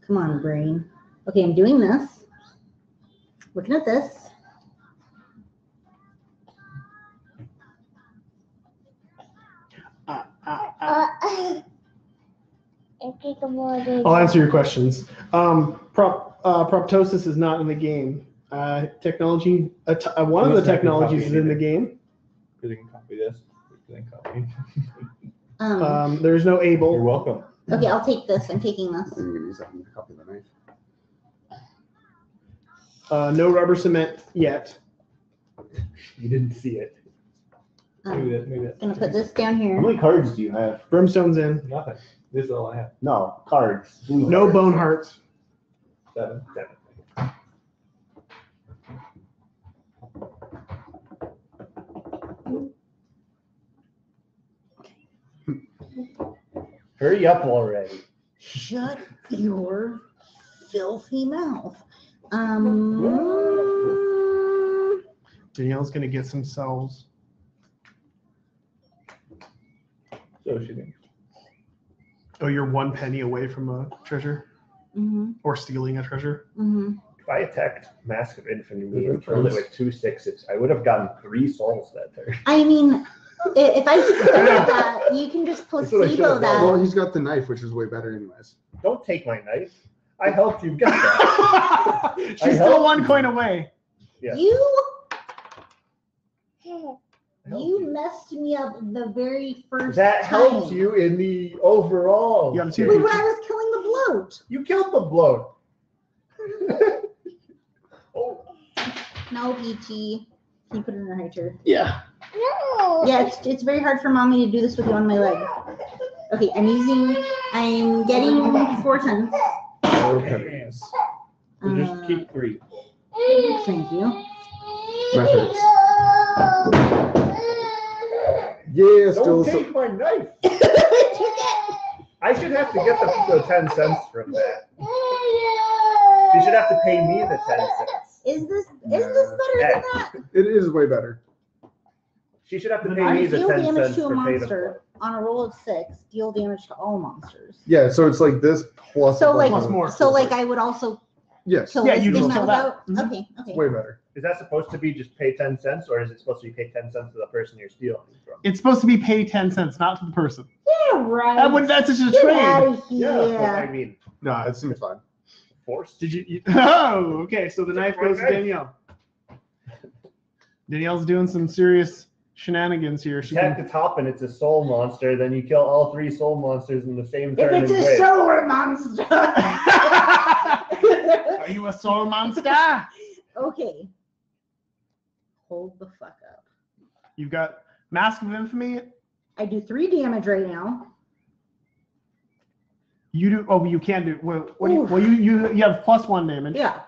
Come on, brain. Okay, I'm doing this. Looking at this. I'll answer your questions. Proptosis is not in the game. Technology, one of the technologies is in the game. Because you can copy this. Then copy. There's no You're able. welcome. Okay, I'll take this. I'm taking this. I'm gonna use that one to copy the knife. No rubber cement yet. You didn't see it. Maybe that. Maybe that. Gonna put this down How here. many cards do you have? Brimstone's in. Nothing. This is all I have. No, cards. Blue No cards. bone hearts. 7. 7. Hurry up already. Shut your filthy mouth. Danielle's gonna get some cells. So she thinks. Oh, you're 1 penny away from a treasure Mhm, or stealing a treasure. mhm. I attacked Mask of Infinity and killed it with 2 6s, I would have gotten 3 souls that turn. I mean, if I succeeded that, you can just That's what I placebo should've done. Well, that. he's got the knife, which is way better anyways. Don't take my knife. I helped you get that. She's still 1 coin away. Yeah. You messed me up the very first That time. helped you in the overall. You got a Wait, 2. when I was killing the bloat. You killed the bloat. Oh, No, Peachy. Can you put it in her high chair? Yeah. No. Yeah, it's very hard for mommy to do this with you on my leg. Okay, I'm getting 4 tons. Okay. So just keep 3. Thank you. That hurts. Yeah, still. don't take my knife. What'd you I should have to get the 10 cents from that. She should have to pay me the 10 cents. get? Is this better than that? It is way better. She should have to pay me the Deal 10 damage cents to a for pay the monster on a roll of 6. Deal damage to all monsters. Yeah, so it's like this plus. So a like, bunch of- more. so like I would also Yes, kill Yeah, this you thing just that kill was that. out? Mhm. Okay, okay. way better. Is that supposed to be just pay 10 cents, or is it supposed to be pay 10 cents to the person you're stealing from? It's supposed to be pay 10 cents, not to the person. Yeah, right. That's just a Get trade. out of Yeah, that's what I here. mean. No, it seems fine. Forced. Did you? Oh, okay. So the knife my goes to knife. Danielle. Danielle's doing some serious shenanigans here. She Attack can, the top and it's a soul monster, then you kill all 3 soul monsters in the same If turn it's and a win. solar monster. Are you a soul monster? Okay. Hold the fuck up. You've got Mask of Infamy. I do 3 damage right now. You do. Oh, you can do. Well, Oof. you have +1 damage, Yeah.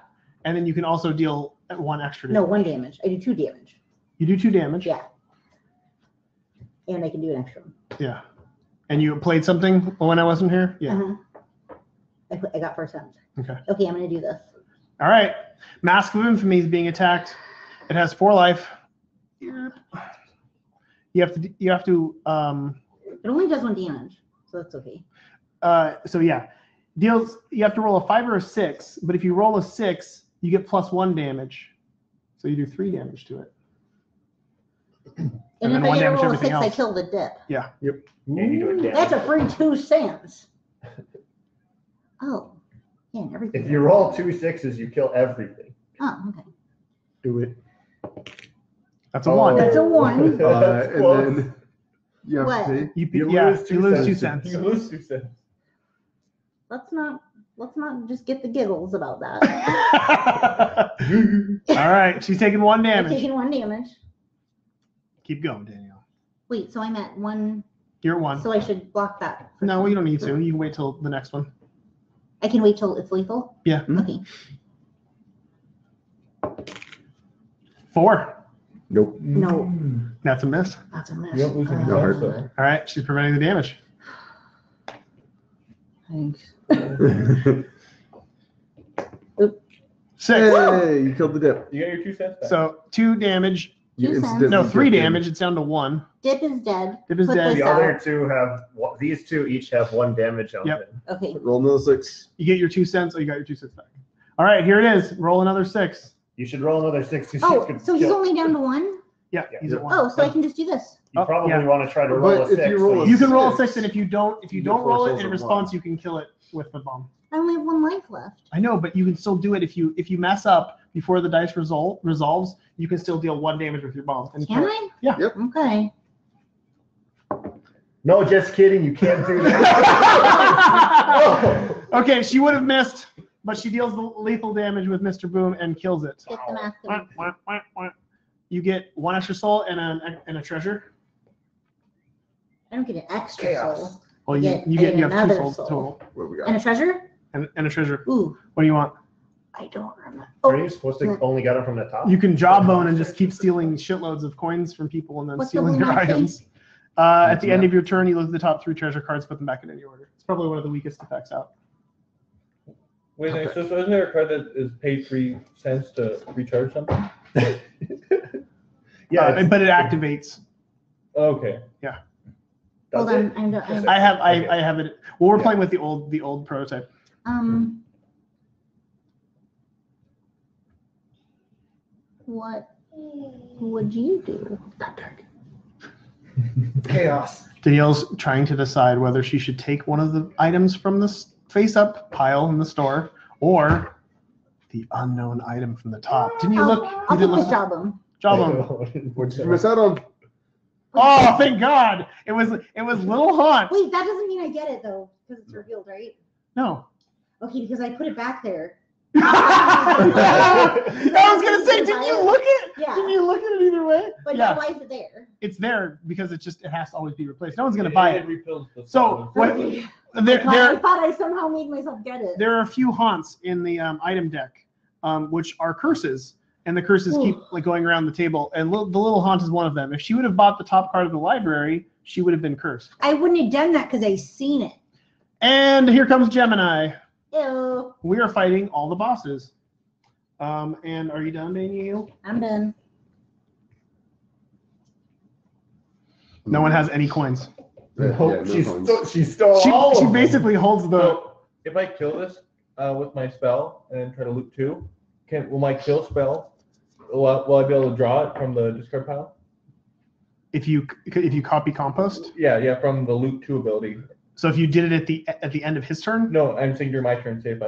and then you can also deal 1 extra damage. No, 1 damage. I do 2 damage. You do 2 damage. Yeah. And I can do an extra one. Yeah. And you played something when I wasn't here. Yeah. Uh-huh. I got 4 cents. Okay. Okay, I'm gonna do this. All right. Mask of Infamy is being attacked. It has 4 life. You have to. It only does 1 damage, so that's okay. So yeah, deals. You have to roll a 5 or a 6, but if you roll a 6, you get +1 damage. So you do 3 damage to it. And then if I 1 get a damage roll of everything 6, I else. kill the dip. Yeah. And you do it That's damage. a free 2 cents. Oh, yeah, and everything. If you roll 2 6s, you kill everything. Oh, okay. Do it. That's a 1. That's a 1. That's And close. then you have What? to pay. You yeah, lose 2 you lose cents. 2 cents. You lose 2 cents. Let's not just get the giggles about that. All right, she's taking 1 I'm damage. taking 1 damage. Keep going, Danielle. Wait, so I'm at 1, You're at 1. so I should block that. No, you don't need to. You can wait till the next one. I can wait till it's lethal? Yeah. Okay. 4. Nope. No, That's a miss. that's a miss. You don't lose any No, health, hard. though. All right, she's preventing the damage. Thanks. 6. Hey, you killed the dip. You got your 2 cents back. So 2 damage. You 2 cents. instantly No, 3 dipped in. damage. It's down to 1. Dip is dead. Dip is Put dead. this The other out. 2 have, these 2 each have 1 damage on Yep. them. Okay. Roll another 6. You get your 2 cents. Oh, you got your 2 cents back. All right, here it is. Roll another 6. You should roll another 6 to see Oh, if you so can he's kill. only down to 1? Yeah, Yeah. he's at 1. Oh, so I can just do this. You Oh, probably yeah. want to try to But roll a if 6. you roll so a You can roll a 6, 6, and if you don't you get 4 roll it souls in at response, once. you can kill it with the bomb. I only have 1 life left. I know, but you can still do it if you mess up before the dice resolves. You can still deal 1 damage with your bomb. And Can I? Yeah. Yep. Okay. No, just kidding. You can't do that. Oh. Okay, she would have missed, but she deals the lethal damage with Mr. Boom and kills it. Get the mask. Wah, wah, wah, wah. You get 1 extra soul and a treasure. I don't get an extra Chaos. soul. Well, I you get have 2 another souls soul. total What we And a got? treasure? and a treasure. Ooh, What do you want? I don't remember. Are Oh, you supposed to only get them from the top? You can jawbone and just keep stealing shitloads of coins from people and then What's the stealing blue their knife thing? items. At the end of your turn, you look at the top 3 treasure cards, put them back in any order. It's probably one of the weakest effects out. Wait, so isn't there a card that is paid 3 cents to recharge something? Yeah, But it activates. Okay. hold does it? on. I'm Okay. I have it. Well, we're Yeah. playing with the old prototype. What would you do? Chaos. Danielle's trying to decide whether she should take one of the items from the face-up pile in the store or the unknown item from the top. Didn't you look? I'll You take didn't the look. job them. Job 'em. What did you miss out on? Oh, thank God! It was Little Haunt. Wait, that doesn't mean I get it though, because it's revealed, right? No. Okay, because I put it back there. I was gonna say, did you look at? Yeah. Did you look at it either way? But Yeah. now why is it there? It's there because it has to always be replaced. No one's gonna buy it. refills the So what? Okay. I There thought I somehow made myself get it. are a few haunts in the item deck, which are curses, and the curses keep like going around the table. And the little haunt is one of them. If she would have bought the top card of the library, she would have been cursed. I wouldn't have done that because I seen it. And here comes Gemini. Ew. We are fighting all the bosses. And are you done, Danielle? I'm done. No one has any coins. Yeah, No, no coins. she stole all She of them. basically holds the. So if I kill this with my spell and then try to loot 2, will my kill spell? Will I be able to draw it from the discard pile? If you copy compost. Yeah, from the loot 2 ability. So if you did it at the end of his turn. No, I'm saying during my turn. Say if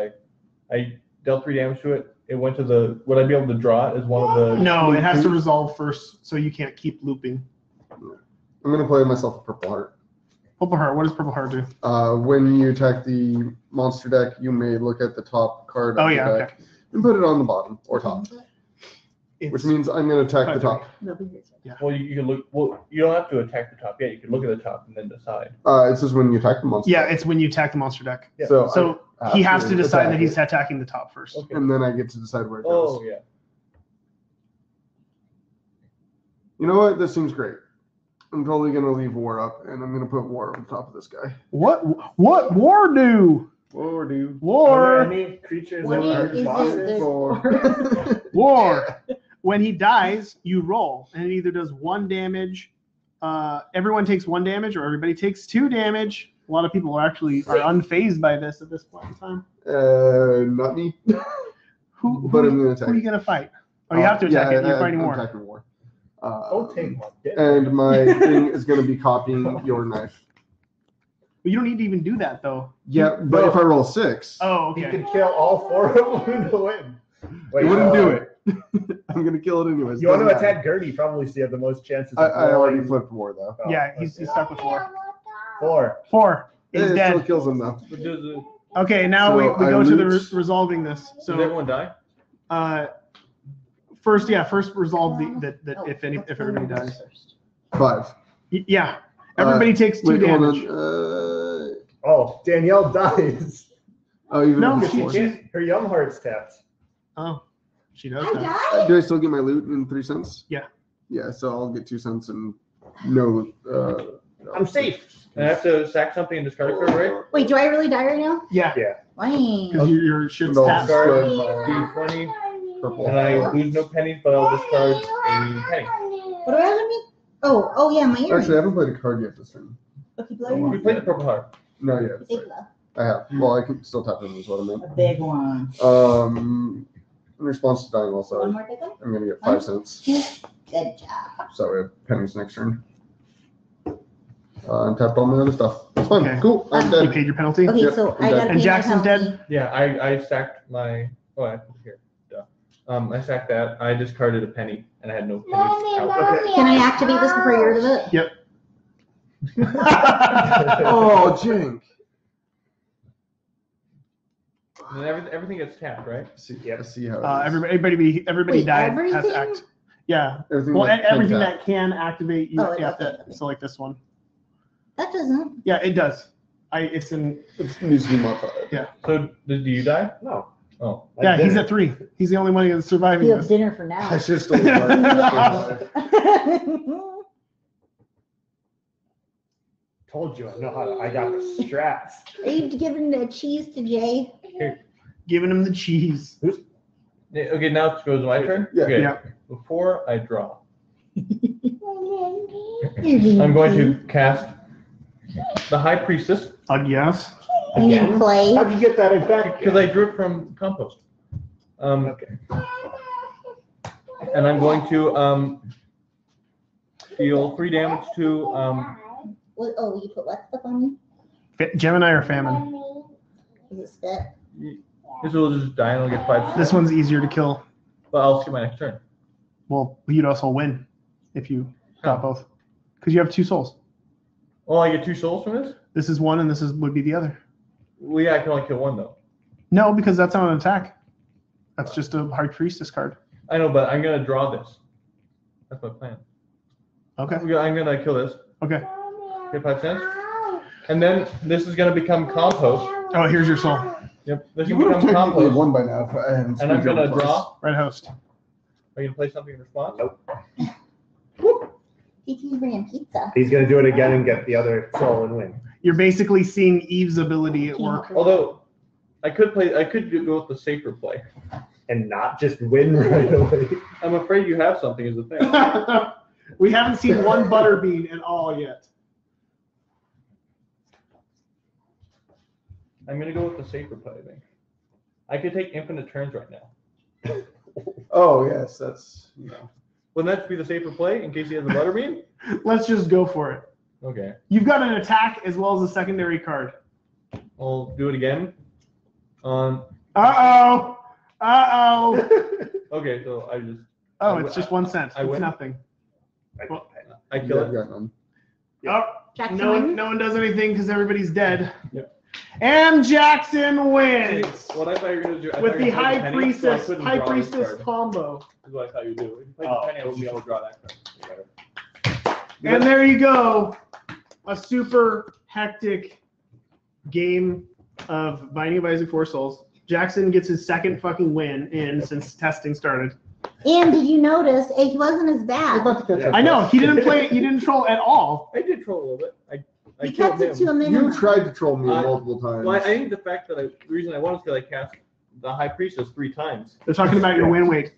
I dealt 3 damage to it, it went to the. Would I be able to draw it as one of the? No, it has to resolve first, so you can't keep looping. I'm gonna play myself a purple heart. Purple Heart. What does Purple Heart do? When you attack the monster deck, you may look at the top card of Oh the yeah, deck and put it on the bottom or top, okay. which means I'm gonna attack the top. Well, you can look. Well, you don't have to attack the top yet. You can look at the top and then decide. It says when you attack the monster. Yeah, it's when you attack the monster deck. Yeah. So He has to decide attack that he's it, attacking the top first. Okay. and then I get to decide where it goes. Oh yeah. You know what? This seems great. I'm totally gonna leave war up, and I'm gonna put war on top of this guy. What war do? War, dude. Are there War. any creatures What that is are bosses? War. War. When he dies, you roll, and it either does 1 damage. Everyone takes 1 damage, or everybody takes 2 damage. A lot of people are unfazed by this at this point in time. Not me. Who But I'm gonna attack. are you gonna fight? Oh, you have to attack it. You're fighting I'm war. attacking war. Don't take one. Get And my thing is gonna be copying your knife. But you don't need to even do that though. Yeah, but No. if I roll 6, Oh, You okay. could kill all 4 of them to win. it wouldn't do it. I'm gonna kill it anyways. You want to Doesn't matter. attack Gertie, probably so you have the most chances. I Of already rolling. flipped war though. Oh, Yeah, he's okay. stuck with 4. 4. 4. It He's still dead. kills him though. But does Okay, now So we I go to the loot- resolving this. So everyone die? first resolve that if everybody dies. 5. Yeah, everybody takes 2 Wait, damage. hold on. Oh, Danielle dies. Oh, even No, if it's she- 4. Her Yum Heart's tapped. Oh, she does I that. died? Do I still get my loot in 3 cents? Yeah. Yeah, so I'll get 2 cents and no. I'm safe. And I have to sack something and discard a card, right? Wait, do I really die right now? Yeah, Why? because your shit's No, tapped. Discard Discard. D20, Purple. and I lose no pennies, but I'll discard a penny. What do I have to make? Oh yeah, my earring. Actually, I haven't played a card yet this turn. Okay, blow You played the purple heart. No, yet. Big blow. I have. Well, I can still tap him is what I meant. A big one. In response to dying One also, more big one? I'm gonna get 5 cents. Good job. So we have pennies next turn. And tapped all my other stuff. That's fine. Okay. Cool. I'm You dead. paid your penalty. Okay, Yep, so I'm I dead. gotta And pay my Jackson's penalty. dead? Yeah, I stacked my. Oh, I put it here. Duh. I sacked that. I discarded a penny, and I had no pennies out. Can I activate this before you're rid of it? Oh, Jink. And then everything gets tapped, right? See, Yep. I see how it is. Everybody Wait, died. Has everything? act. Yeah. Everything Well, that can everything tap. that can activate, you Oh, have okay. to select this one. That doesn't. Yeah, it does. It needs to be modified. So do you die? No. Oh. I Yeah, he's didn't. at 3. He's the only one that's surviving You have this. dinner for I now. should have still alive. Told you I know how to. I got the strats. Are you giving the cheese to Jay? Giving him the cheese. Yeah, okay, now it goes my turn? Yeah. Okay. Yeah. Before I draw, I'm I'm going to cast the High Priestess Yes. You need to play. How'd you get that in fact? because I drew it from compost. Okay. And I'm going to deal 3 damage to Oh, you put what stuff on Gemini or Famine? you? Is it spit? this will just die and I'll get 5. This one's easier to kill. But I'll skip my next turn. Well, you'd also win if you got both. Because you have 2 souls. Oh, I get 2 souls from this? This is one and this would be the other. Well, yeah, I can only kill 1 though. No, because that's not an attack. That's just a High Priestess card. I know, but I'm gonna draw this. That's my plan. Okay. I'm gonna kill this. Okay. Get 5 cents. And then this is gonna become compost. Oh, here's your soul. Yep. This You will would have become technically compost. won by now if I hadn't And I'm screwed gonna you up draw. Red host. Are you gonna play something in response? Nope. He's bringing pizza. He's gonna do it again and get the other soul and win. You're basically seeing Eve's ability at work. Although I could go with the safer play. And not just win right away. I'm afraid you have something is the thing. We haven't seen one Butterbean at all yet. I'm gonna go with the safer play, I think. I could take infinite turns right now. Oh yes, that's Wouldn't that be the safer play in case he has a butterbean? Let's just go for it. Okay. You've got an attack as well as a secondary card. I'll do it again. On. Uh-oh. Uh-oh. Okay, so I just. Oh, it's just 1 cent. I It's win? nothing. I kill it. got none. Oh, Jackson no wins? one does anything because everybody's dead. Yep. And Jackson wins What I thought you were gonna do. I with thought you the were gonna play High penny, so I Priestess couldn't draw this card. combo. Is what I thought you would do. If you played Oh. the penny, I wouldn't be able to draw that card. And there you go. A super hectic game of Binding of Isaac 4 Souls. Jackson gets his 2nd fucking win in since testing started. And did you notice it wasn't as I'm bad? about to catch up. I know, he didn't play, you didn't troll at all. I did troll a little bit. I You killed kept it him. to a You minimum. tried to troll me I- multiple times. Well, I think the fact that the reason I won is because I cast the High Priestess 3 times. They're talking about your win rate,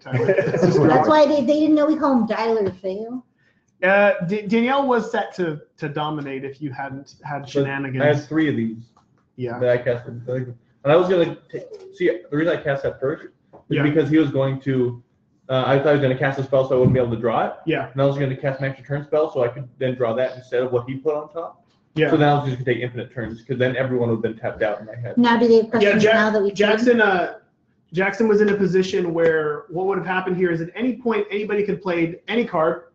Tyler. That's why they didn't know we call him dialer fail. Danielle was set to dominate if you hadn't had I had shenanigans. 3 of these Yeah. that I casted. And I was gonna see the reason I cast that first is Yeah. because he was going to. I thought I was gonna cast a spell so I wouldn't be able to draw it. Yeah. And I was gonna cast an extra turn spell so I could then draw that instead of what he put on top. Yeah. So then I was just gonna take infinite turns because then everyone would have been tapped out in my head. Now do they have questions now that we Jackson was in a position where what would have happened here is at any point anybody could play any card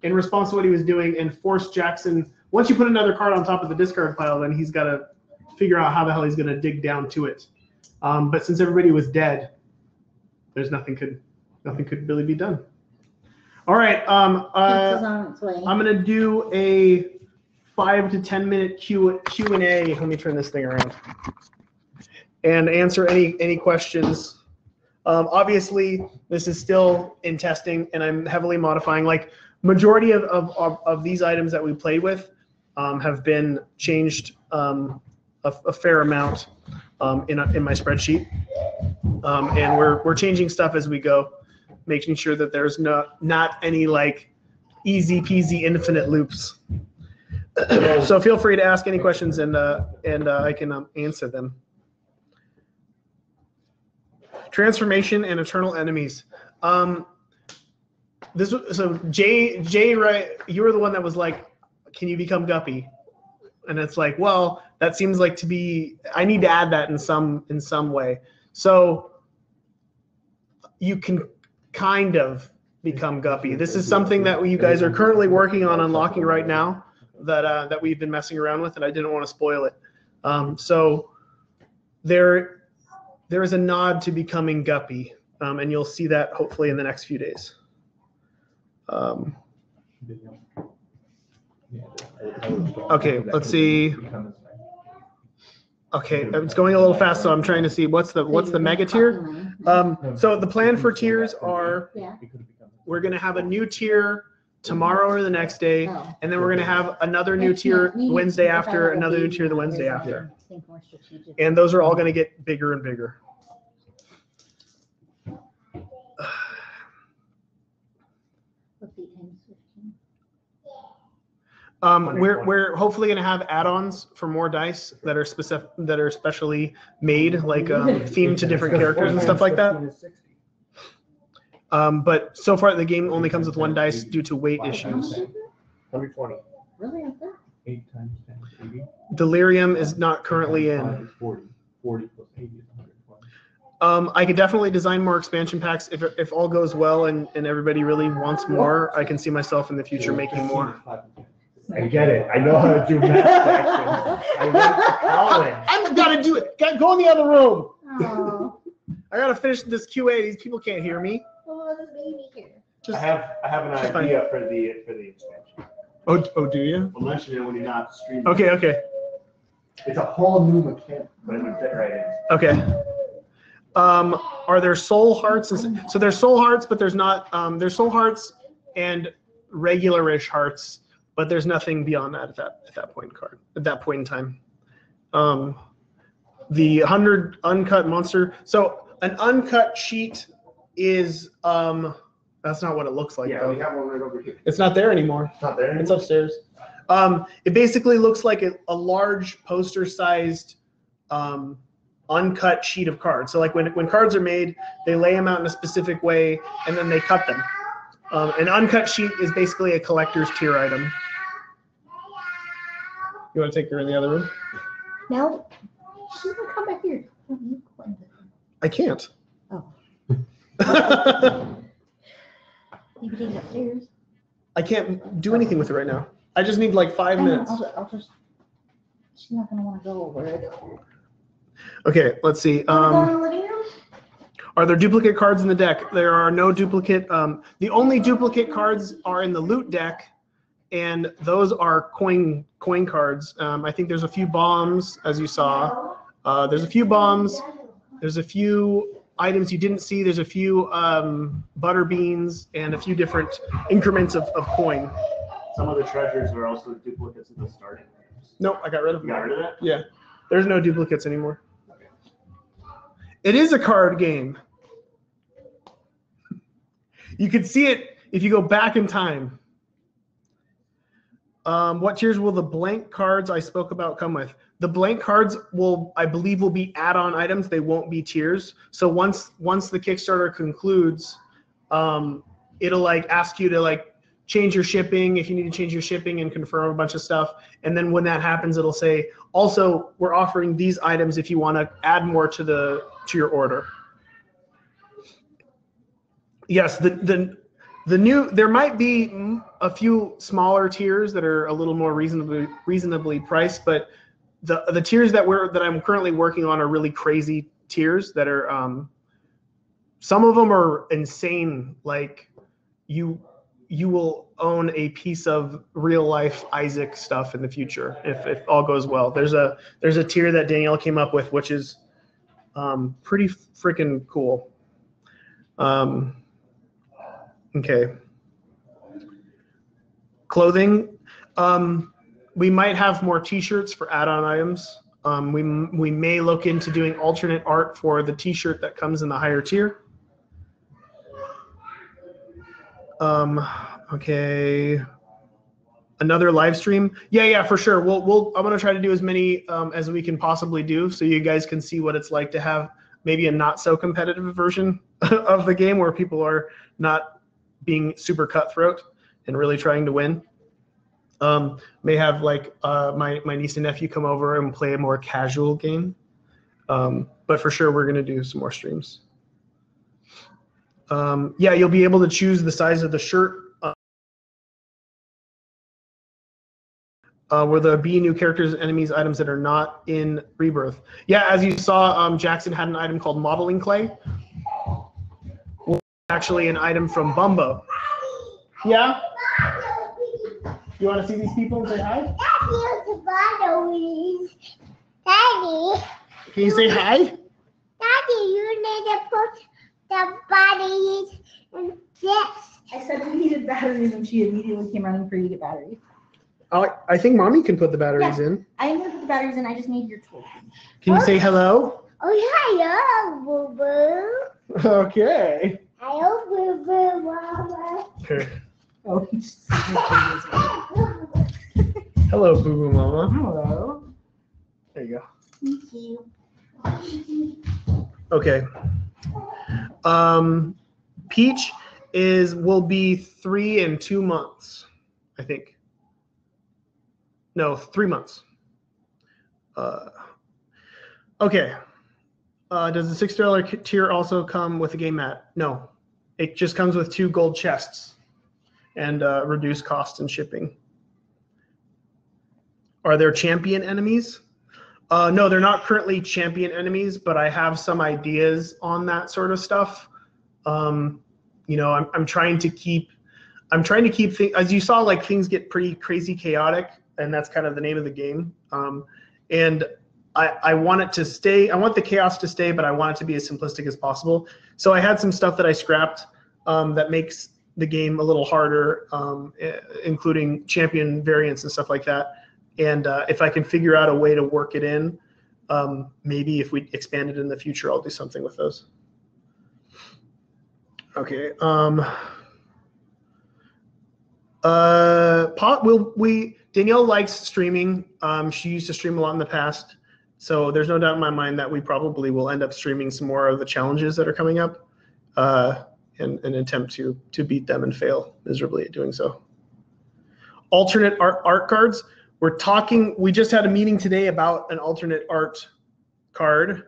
in response to what he was doing and force Jackson. Once you put another card on top of the discard pile, then he's got to figure out how the hell he's going to dig down to it. But since everybody was dead, there's nothing could really be done. All right, Pizza's on its way. I'm going to do a 5 to 10 minute Q&A. Let me turn this thing around and answer any questions. Obviously, this is still in testing, and I'm heavily modifying. Like majority of these items that we played with have been changed a fair amount in my spreadsheet, and we're changing stuff as we go, making sure that there's not any like easy peasy infinite loops. So feel free to ask any questions, and I can answer them. Transformation and eternal enemies. Jay, right? You were the one that was like, "Can you become Guppy?" And it's like, well, that seems like to be. I need to add that in some way. So you can kind of become Guppy. This is something that you guys are currently working on unlocking right now. That we've been messing around with, and I didn't want to spoil it. So there is a nod to becoming Guppy, and you'll see that hopefully in the next few days. Okay, let's see. Okay, it's going a little fast, so I'm trying to see what's the mega tier. So the plan for tiers are Yeah. we're going to have a new tier tomorrow or the next day, Oh. and then we're going to have another new tier Wednesday after, another new tier the Wednesday after. Think more strategic. And those are all going to get bigger and bigger. What's 8 times 15? We're hopefully going to have add-ons for more dice that are specific, that are specially made, like themed to different characters and stuff like that. But so far the game only comes with 1 dice due to weight issues. 120. Really? Okay. 8 times 10 is 80. Delirium is not currently 5 in. is 40. 40 plus 80 is 120. I could definitely design more expansion packs if all goes well and everybody really wants more. I can see myself in the future making more. I get it. I know how to do math fractions. I went to college. I've got to do it. Go in the other room. Oh. I got to finish this QA. These people can't hear me. Oh, this baby here. Just, I have an idea for the expansion. oh, do you? I'll mention it when you're not streaming. Okay. It's a whole new mechanic, but it would fit right in. Okay. Are there soul hearts? So there's soul hearts, but there's not. There's soul hearts and regular-ish hearts, but there's nothing beyond that at that point in time. The 100 uncut monster. So an uncut sheet is that's not what it looks like. Yeah, though. we have one right over here. It's not there anymore. It's not there. It's upstairs. It basically looks like a large poster-sized uncut sheet of cards. So like when cards are made, they lay them out in a specific way, and then they cut them. An uncut sheet is basically a collector's tier item. You want to take her in the other room? No. She's gonna come back here. I can't. Oh. You can take it upstairs. I can't do anything with it right now. I just need like 5 minutes. I'll just. She's not gonna want to go over it. Okay, let's see. Wanna go in the living room? Are there duplicate cards in the deck? There are no duplicate. The only duplicate cards are in the loot deck, and those are coin cards. I think there's a few bombs, as you saw. There's a few bombs. There's a few items you didn't see. There's a few butter beans and a few different increments of coin. Some of the treasures are also duplicates of the starting. Nope, I got rid of them. You got rid of that? Yeah, there's no duplicates anymore. It is a card game. You can see it if you go back in time. What tiers will the blank cards I spoke about come with? The blank cards I believe, will be add-on items. They won't be tiers. So once the Kickstarter concludes, it'll like ask you to like change your shipping if you need to change your shipping and confirm a bunch of stuff. And then when that happens, it'll say, also, we're offering these items if you want to add more to your order. Yes, the new, there might be a few smaller tiers that are a little more reasonably priced, but the tiers that I'm currently working on are really crazy tiers that are some of them are insane. Like you will own a piece of real life Isaac stuff in the future if all goes well. There's a tier that Danielle came up with, which is pretty freaking cool. Okay. Clothing. We might have more t-shirts for add-on items. We may look into doing alternate art for the t-shirt that comes in the higher tier. Okay. Another live stream. Yeah, for sure. I'm gonna try to do as many as we can possibly do, so you guys can see what it's like to have maybe a not so competitive version of the game where people are not being super cutthroat and really trying to win. May have like my niece and nephew come over and play a more casual game. But for sure, we're gonna do some more streams. Yeah, you'll be able to choose the size of the shirt. Where there'll be new characters, enemies, items that are not in Rebirth. Yeah, as you saw, Jackson had an item called modeling clay. Actually, an item from Bumbo. Yeah? You want to see these people and say hi? Daddy, Can you say hi? you need to put the batteries in this. I said we needed batteries, and she immediately came running for you to get batteries. I think Mommy can put the batteries in. I am going to put the batteries in. I just need your tool. Can you say hello? Oh, hello, boo boo. Okay. Hello, boo boo, mama. Oh, he's Hello, Boo Boo Mama. Hello. There you go. Thank you. Okay. Peach, will be 3 and 2 months, I think. No, 3 months. Okay. Does the $6 tier also come with a game mat? No, it just comes with 2 gold chests and reduced cost and shipping. Are there champion enemies? No, they're not currently champion enemies, but I have some ideas on that sort of stuff. You know, I'm trying to keep things, as you saw, like things get pretty crazy chaotic, and that's kind of the name of the game. And I want it to stay, I want the chaos to stay, but I want it to be as simplistic as possible. So I had some stuff that I scrapped that makes the game a little harder, including champion variants and stuff like that. And if I can figure out a way to work it in, maybe if we expand it in the future, I'll do something with those. Okay. Danielle likes streaming. She used to stream a lot in the past. So there's no doubt in my mind that we probably will end up streaming some more of the challenges that are coming up in an attempt to beat them and fail miserably at doing so. Alternate art cards. We just had a meeting today about an alternate art card.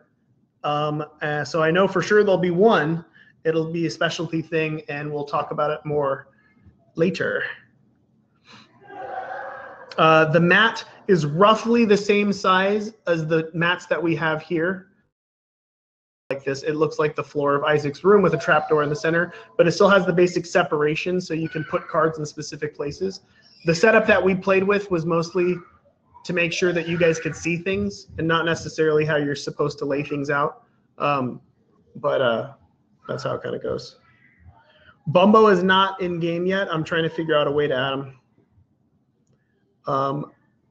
So I know for sure there'll be one. It'll be a specialty thing, and we'll talk about it more later. The mat is roughly the same size as the mats that we have here. Like this, it looks like the floor of Isaac's room with a trapdoor in the center, but it still has the basic separation, so you can put cards in specific places. The setup that we played with was mostly to make sure that you guys could see things and not necessarily how you're supposed to lay things out. But that's how it kind of goes. Bumbo is not in game yet. I'm trying to figure out a way to add him.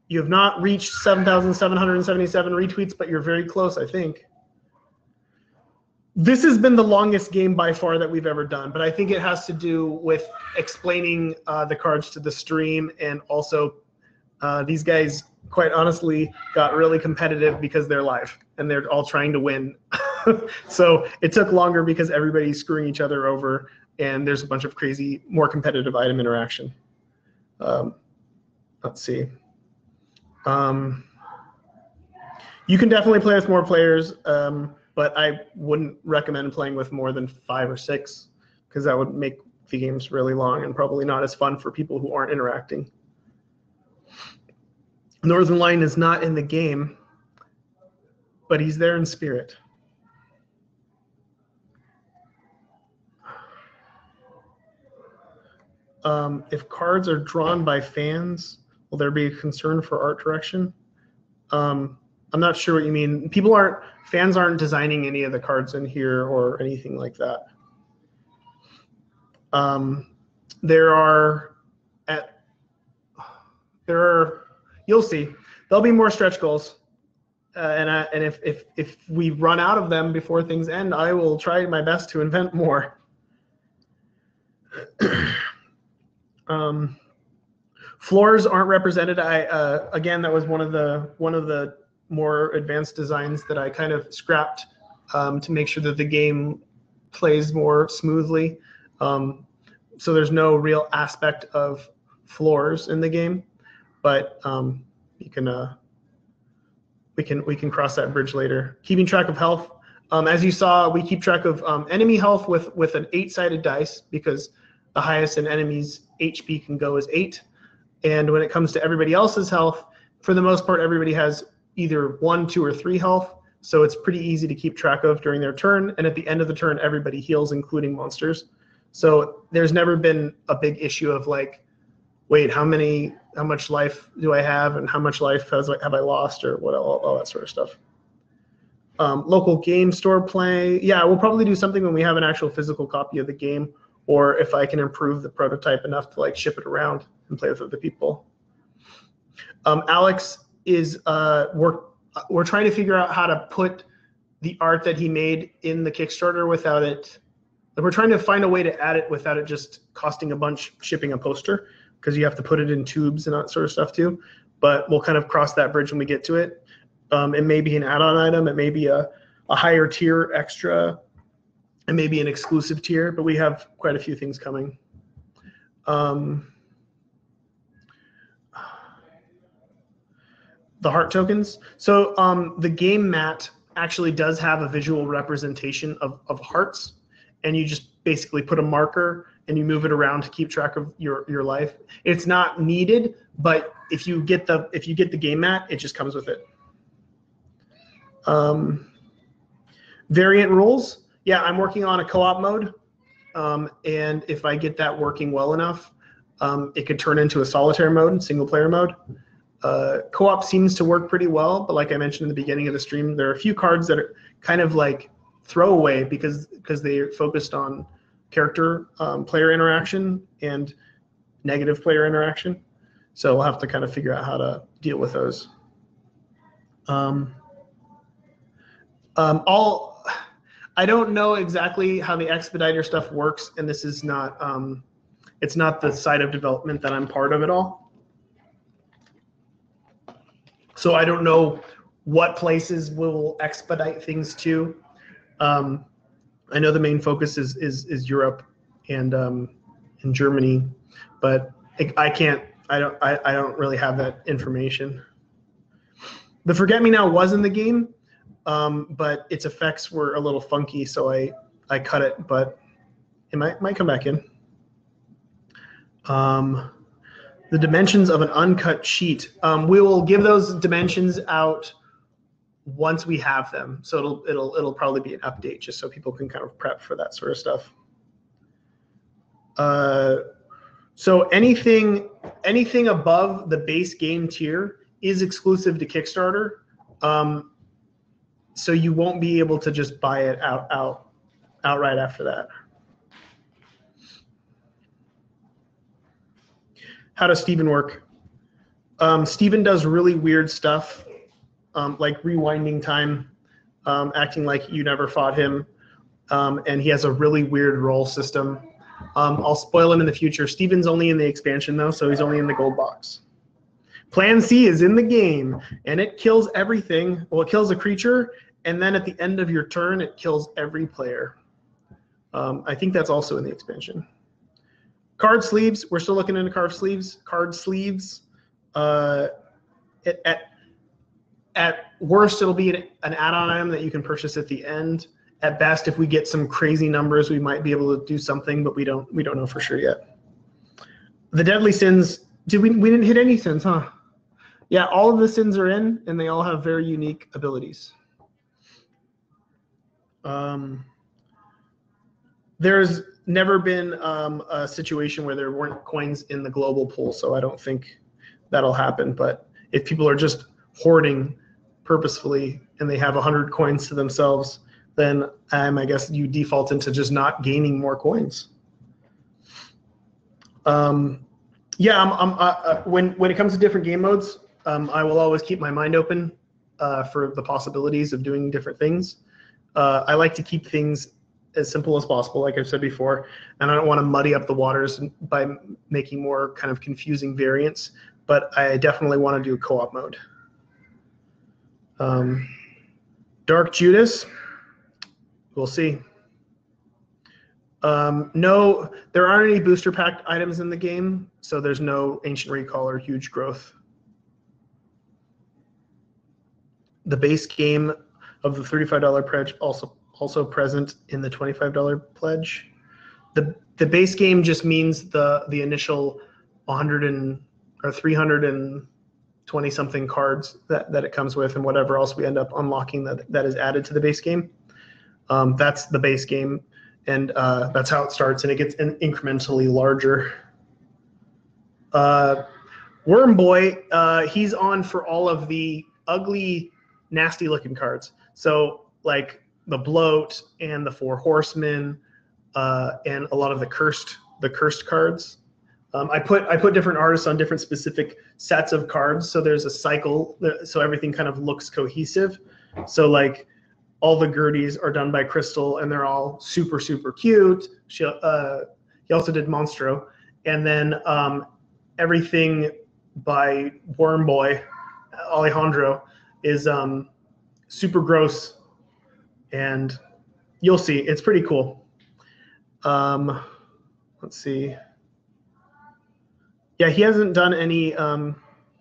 You have not reached 7,777 retweets, but you're very close, I think. This has been the longest game by far that we've ever done, but I think it has to do with explaining the cards to the stream, and also these guys, quite honestly, got really competitive because they're live and they're all trying to win. So it took longer because everybody's screwing each other over, and there's a bunch of crazy, more competitive item interaction. Let's see. You can definitely play with more players, but I wouldn't recommend playing with more than 5 or 6 because that would make the games really long and probably not as fun for people who aren't interacting. Northern Lion is not in the game, but he's there in spirit. If cards are drawn by fans, will there be a concern for art direction? I'm not sure what you mean. Fans aren't designing any of the cards in here or anything like that. You'll see. There'll be more stretch goals, and if we run out of them before things end, I will try my best to invent more. Floors aren't represented. Again, that was one of the more advanced designs that I kind of scrapped to make sure that the game plays more smoothly. So there's no real aspect of floors in the game, but we can cross that bridge later. Keeping track of health. As you saw, we keep track of enemy health with an 8-sided dice because the highest an enemy's HP can go is 8. And when it comes to everybody else's health, for the most part, everybody has either 1, 2, or 3 health. So it's pretty easy to keep track of during their turn. And at the end of the turn, everybody heals, including monsters. So there's never been a big issue of like, wait, how much life do I have, and how much life have I lost, or what, all that sort of stuff. Local game store play. Yeah, we'll probably do something when we have an actual physical copy of the game, or if I can improve the prototype enough to like ship it around and play with other people. Alex is we're trying to figure out how to put the art that he made in the Kickstarter without it. We're trying to find a way to add it without it just costing a bunch shipping a poster, because you have to put it in tubes and that sort of stuff too. But we'll kind of cross that bridge when we get to it. It may be an add-on item. It may be a higher tier extra and maybe an exclusive tier, but we have quite a few things coming. The heart tokens. So the game mat actually does have a visual representation of hearts, and you just basically put a marker and you move it around to keep track of your life. It's not needed, but if you get the game mat, it just comes with it. Variant rules. Yeah, I'm working on a co-op mode, and if I get that working well enough, it could turn into a solitaire mode, single player mode. Co-op seems to work pretty well, but like I mentioned in the beginning of the stream, there are a few cards that are kind of like throwaway because they're focused on character player interaction and negative player interaction. So we'll have to kind of figure out how to deal with those. I don't know exactly how the expediter stuff works, and this is not it's not the side of development that I'm part of at all. So I don't know what places will expedite things to. I know the main focus is Europe and in Germany, but I don't really have that information. The Forget Me Now was in the game, but its effects were a little funky, so I cut it, but it might come back in. The dimensions of an uncut sheet. We will give those dimensions out once we have them. So it'll probably be an update just so people can kind of prep for that sort of stuff. So anything above the base game tier is exclusive to Kickstarter. So you won't be able to just buy it outright after that. How does Steven work? Steven does really weird stuff, like rewinding time, acting like you never fought him, and he has a really weird roll system. I'll spoil him in the future. Steven's only in the expansion though, so he's only in the gold box. Plan C is in the game, and it kills everything. Well, it kills a creature, and then at the end of your turn, it kills every player. I think that's also in the expansion. Card sleeves, we're still looking into card sleeves. At worst, it'll be an add-on item that you can purchase at the end. At best, if we get some crazy numbers, we might be able to do something, but we don't know for sure yet. The deadly sins, we didn't hit any sins, huh? Yeah, all of the sins are in, and they all have very unique abilities. There's never been a situation where there weren't coins in the global pool, so I don't think that'll happen. But if people are just hoarding purposefully and they have 100 coins to themselves, then I guess you default into just not gaining more coins. Yeah, when it comes to different game modes, I will always keep my mind open for the possibilities of doing different things. I like to keep things as simple as possible, like I've said before, and I don't want to muddy up the waters by making more kind of confusing variants, but I definitely want to do co-op mode. Dark Judas, we'll see. No, there aren't any booster pack items in the game, so there's no Ancient Recall or Huge Growth. The base game of the $35 pledge also present in the $25 pledge. The base game just means the initial 320 something cards that it comes with, and whatever else we end up unlocking that is added to the base game. That's the base game, and that's how it starts, and it gets incrementally larger. Worm Boy, he's on for all of the ugly, nasty looking cards. So like the Bloat and the Four Horsemen, and a lot of the cursed cards. I put different artists on different specific sets of cards, so there's a cycle, so everything kind of looks cohesive. So like all the Gerties are done by Crystal, and they're all super, super cute. He also did Monstro. And then everything by Worm Boy, Alejandro, is super gross. And You'll see. It's pretty cool. Let's see. Yeah, he hasn't done any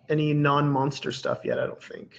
non-monster stuff yet, I don't think.